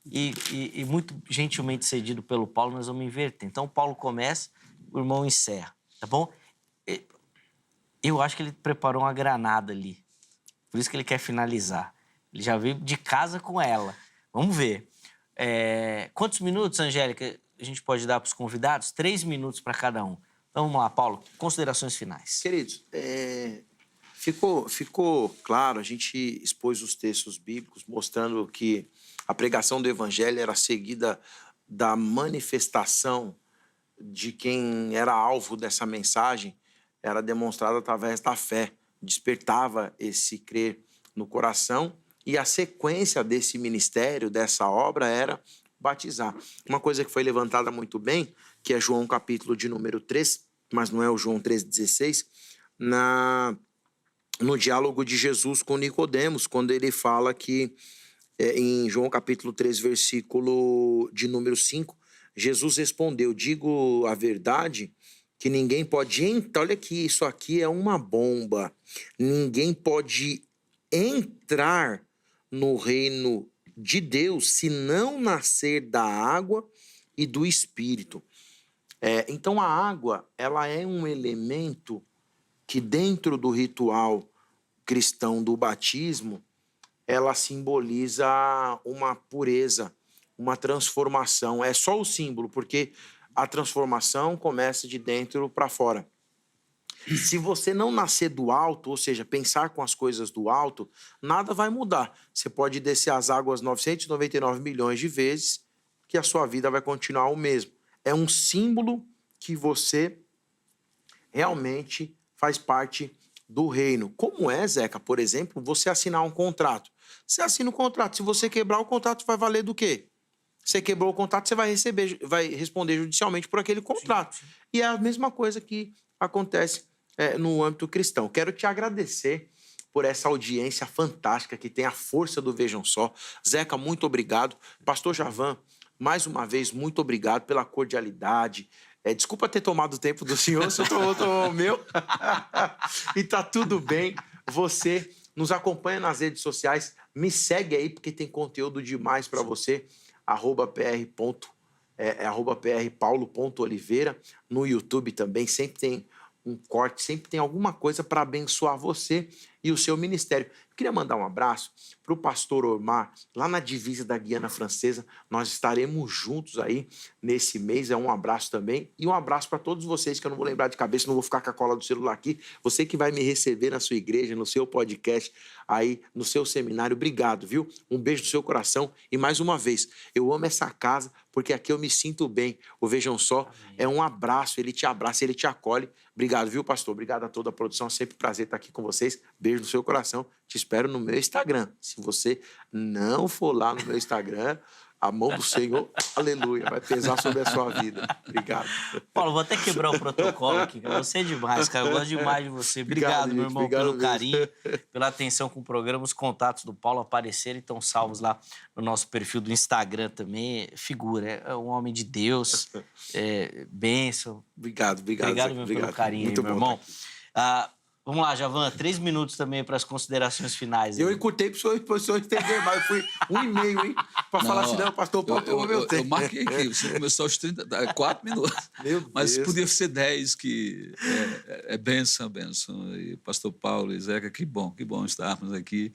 e muito gentilmente cedido pelo Paulo, nós vamos inverter. Então, o Paulo começa, o irmão encerra, tá bom? Eu acho que ele preparou uma granada ali. Por isso que ele quer finalizar. Ele já veio de casa com ela. Vamos ver. Quantos minutos, Angélica, a gente pode dar para os convidados? 3 minutos para cada um. Então, vamos lá, Paulo. Considerações finais. Queridos, ficou claro, a gente expôs os textos bíblicos mostrando que a pregação do evangelho era seguida da manifestação de quem era alvo dessa mensagem, era demonstrada através da fé, despertava esse crer no coração, e a sequência desse ministério, dessa obra, era batizar. Uma coisa que foi levantada muito bem, que é João capítulo de número 3, mas não é o João 3,16, no diálogo de Jesus com Nicodemos, quando ele fala que, em João capítulo 3, versículo de número 5, Jesus respondeu: digo a verdade, que ninguém pode entrar, olha aqui, isso aqui é uma bomba, ninguém pode entrar no reino de Deus se não nascer da água e do Espírito. Então a água, ela é um elemento que dentro do ritual cristão do batismo, ela simboliza uma pureza, uma transformação. É só o símbolo, porque a transformação começa de dentro para fora. Se você não nascer do alto, ou seja, pensar com as coisas do alto, nada vai mudar. Você pode descer as águas 999 milhões de vezes, que a sua vida vai continuar o mesmo. É um símbolo que você realmente faz parte do reino. Como é, Zeca, por exemplo, você assinar um contrato. Você assina um contrato. Se você quebrar o contrato, vai valer do quê? Você quebrou o contrato, você vai responder judicialmente por aquele contrato. Sim. E é a mesma coisa que acontece no âmbito cristão. Quero te agradecer por essa audiência fantástica que tem a força do Vejam Só. Zeca, muito obrigado. Pastor Javan, mais uma vez, muito obrigado pela cordialidade. Desculpa ter tomado o tempo do senhor, se eu tomou o meu. E tá tudo bem. Você nos acompanha nas redes sociais. Me segue aí, porque tem conteúdo demais para você. @prpaulo.oliveira. No YouTube também sempre tem um corte, sempre tem alguma coisa para abençoar você e o seu ministério. Queria mandar um abraço para o pastor Omar, lá na divisa da Guiana Francesa. Nós estaremos juntos aí nesse mês. É um abraço também. E um abraço para todos vocês, que eu não vou lembrar de cabeça, não vou ficar com a cola do celular aqui. Você que vai me receber na sua igreja, no seu podcast, aí no seu seminário. Obrigado, viu? Um beijo no seu coração. E mais uma vez, eu amo essa casa, porque aqui eu me sinto bem. O Vejam Só é um abraço, ele te abraça, ele te acolhe. Obrigado, viu, pastor? Obrigado a toda a produção. É sempre um prazer estar aqui com vocês. Beijo no seu coração. Te espero no meu Instagram. Se você não for lá no meu Instagram, a mão do Senhor, aleluia, vai pesar sobre a sua vida. Obrigado. Paulo, vou até quebrar o protocolo aqui, cara. Você é demais, cara. Eu gosto demais de você. Obrigado, meu irmão, obrigado pelo mesmo. carinho, pela atenção com o programa. Os contatos do Paulo aparecerem, estão salvos lá no nosso perfil do Instagram também. Figura, é um homem de Deus, bênção. Obrigado, Obrigado mesmo pelo carinho, muito aí, meu bom irmão. Vamos lá, Javan, 3 minutos também para as considerações finais. Eu aí. encurtei para o senhor entender, mas eu fui 1,5, hein? Para falar assim, não, pastor Paulo tomou meu tempo. Eu marquei aqui, você começou aos 4 minutos. Meu Mas Deus. podia ser 10, que é bênção. E pastor Paulo e Zeca, que bom estarmos aqui.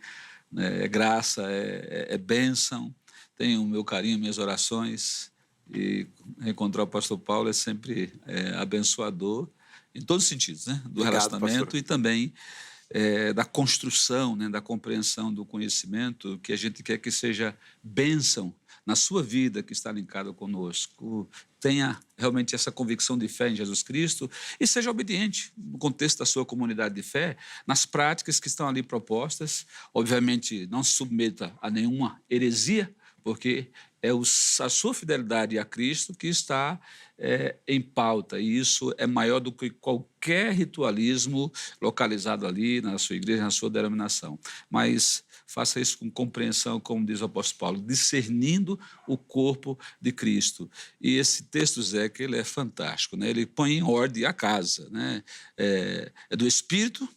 Né? É graça, é bênção. Tenho o meu carinho, minhas orações. E encontrar o pastor Paulo é sempre abençoador, em todos os sentidos, né? Do Obrigado, relacionamento, pastor. e também da construção, né? Da compreensão do conhecimento, que a gente quer que seja bênção na sua vida, que está linkada conosco. Tenha realmente essa convicção de fé em Jesus Cristo e seja obediente no contexto da sua comunidade de fé, nas práticas que estão ali propostas. Obviamente, não se submeta a nenhuma heresia, porque é a sua fidelidade a Cristo que está em pauta, e isso é maior do que qualquer ritualismo localizado ali na sua igreja, na sua denominação. Mas faça isso com compreensão, como diz o apóstolo Paulo, discernindo o corpo de Cristo. E esse texto, Zé, que ele é fantástico, né? Ele põe em ordem a casa, né? É do Espírito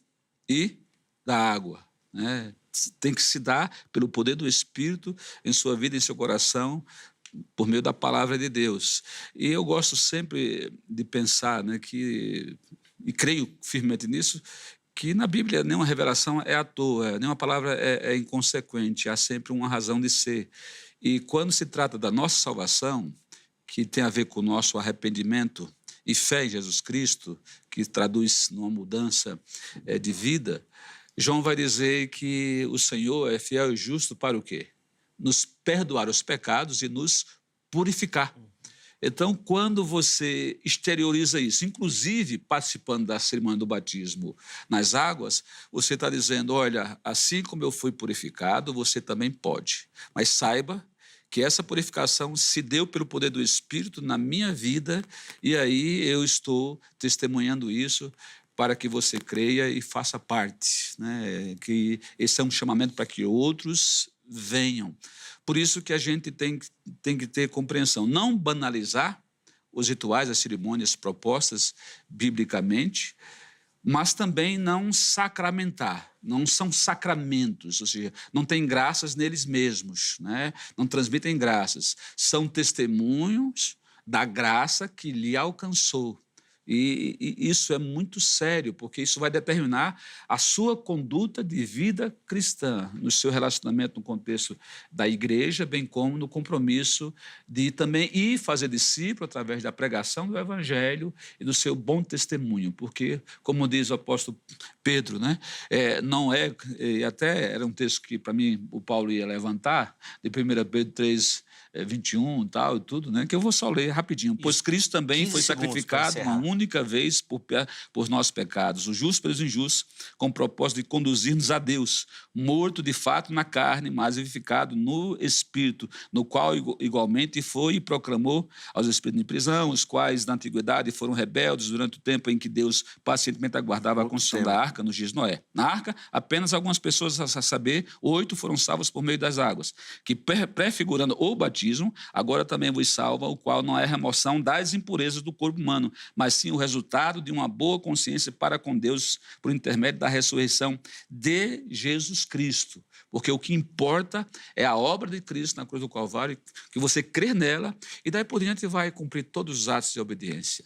e da água, né? Tem que se dar pelo poder do Espírito em sua vida, em seu coração, por meio da palavra de Deus. E eu gosto sempre de pensar, né, e creio firmemente nisso, que na Bíblia nenhuma revelação é à toa, nenhuma palavra é inconsequente, há sempre uma razão de ser. E quando se trata da nossa salvação, que tem a ver com o nosso arrependimento e fé em Jesus Cristo, que traduz numa mudança de vida, João vai dizer que o Senhor é fiel e justo para o quê? Nos perdoar os pecados e nos purificar. Então, quando você exterioriza isso, inclusive participando da cerimônia do batismo nas águas, você está dizendo, olha, assim como eu fui purificado, você também pode. Mas saiba que essa purificação se deu pelo poder do Espírito na minha vida, e aí eu estou testemunhando isso para que você creia e faça parte, né? Que esse é um chamamento para que outros venham. Por isso que a gente tem que ter compreensão, não banalizar os rituais, as cerimônias propostas biblicamente, mas também não sacramentar, não são sacramentos, ou seja, não tem graças neles mesmos, né? Não transmitem graças, são testemunhos da graça que lhe alcançou. E isso é muito sério, porque isso vai determinar a sua conduta de vida cristã, no seu relacionamento no contexto da igreja, bem como no compromisso de também ir fazer discípulo através da pregação do evangelho e do seu bom testemunho, porque, como diz o apóstolo Pedro, né, não é, e até era um texto que para mim o Paulo ia levantar, de 1 Pedro 3, 21 tal, e tudo, né? Que eu vou só ler rapidinho. Pois Cristo também foi sacrificado uma única vez por nossos pecados, o justo pelos injustos, com o propósito de conduzir-nos a Deus, morto de fato na carne, mas vivificado no Espírito, no qual igualmente foi e proclamou aos espíritos de prisão, os quais na antiguidade foram rebeldes durante o tempo em que Deus pacientemente aguardava a construção da arca nos dias de Noé. Na arca, apenas algumas pessoas, a saber, 8 foram salvas por meio das águas, que prefigurando o batismo, agora também vos salva, o qual não é remoção das impurezas do corpo humano, mas sim o resultado de uma boa consciência para com Deus por intermédio da ressurreição de Jesus Cristo. Porque o que importa é a obra de Cristo na cruz do Calvário, que você crê nela, e daí por diante vai cumprir todos os atos de obediência.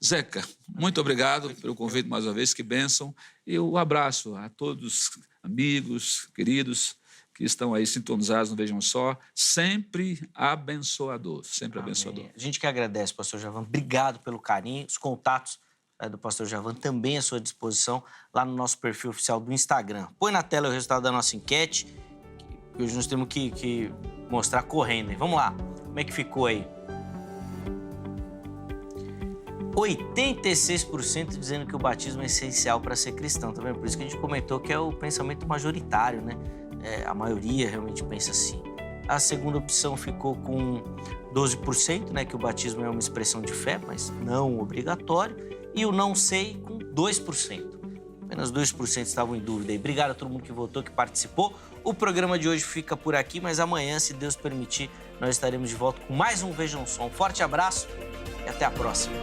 Zeca, muito obrigado pelo convite mais uma vez, que bênção, e o abraço a todos amigos, queridos que estão aí sintonizados no Vejam Só, sempre abençoador, sempre Amém. abençoador. A gente que agradece, pastor Javan. Obrigado pelo carinho. Os contatos do pastor Javan também à sua disposição lá no nosso perfil oficial do Instagram. Põe na tela o resultado da nossa enquete, que hoje nós temos que mostrar correndo. Vamos lá, como é que ficou aí? 86% dizendo que o batismo é essencial para ser cristão, tá vendo? Por isso que a gente comentou que é o pensamento majoritário, né? A maioria realmente pensa assim. A segunda opção ficou com 12%, né? Que o batismo é uma expressão de fé, mas não obrigatório. E o não sei com 2%. Apenas 2% estavam em dúvida. E obrigado a todo mundo que votou, que participou. O programa de hoje fica por aqui, mas amanhã, se Deus permitir, nós estaremos de volta com mais um Vejam Só. Um forte abraço e até a próxima.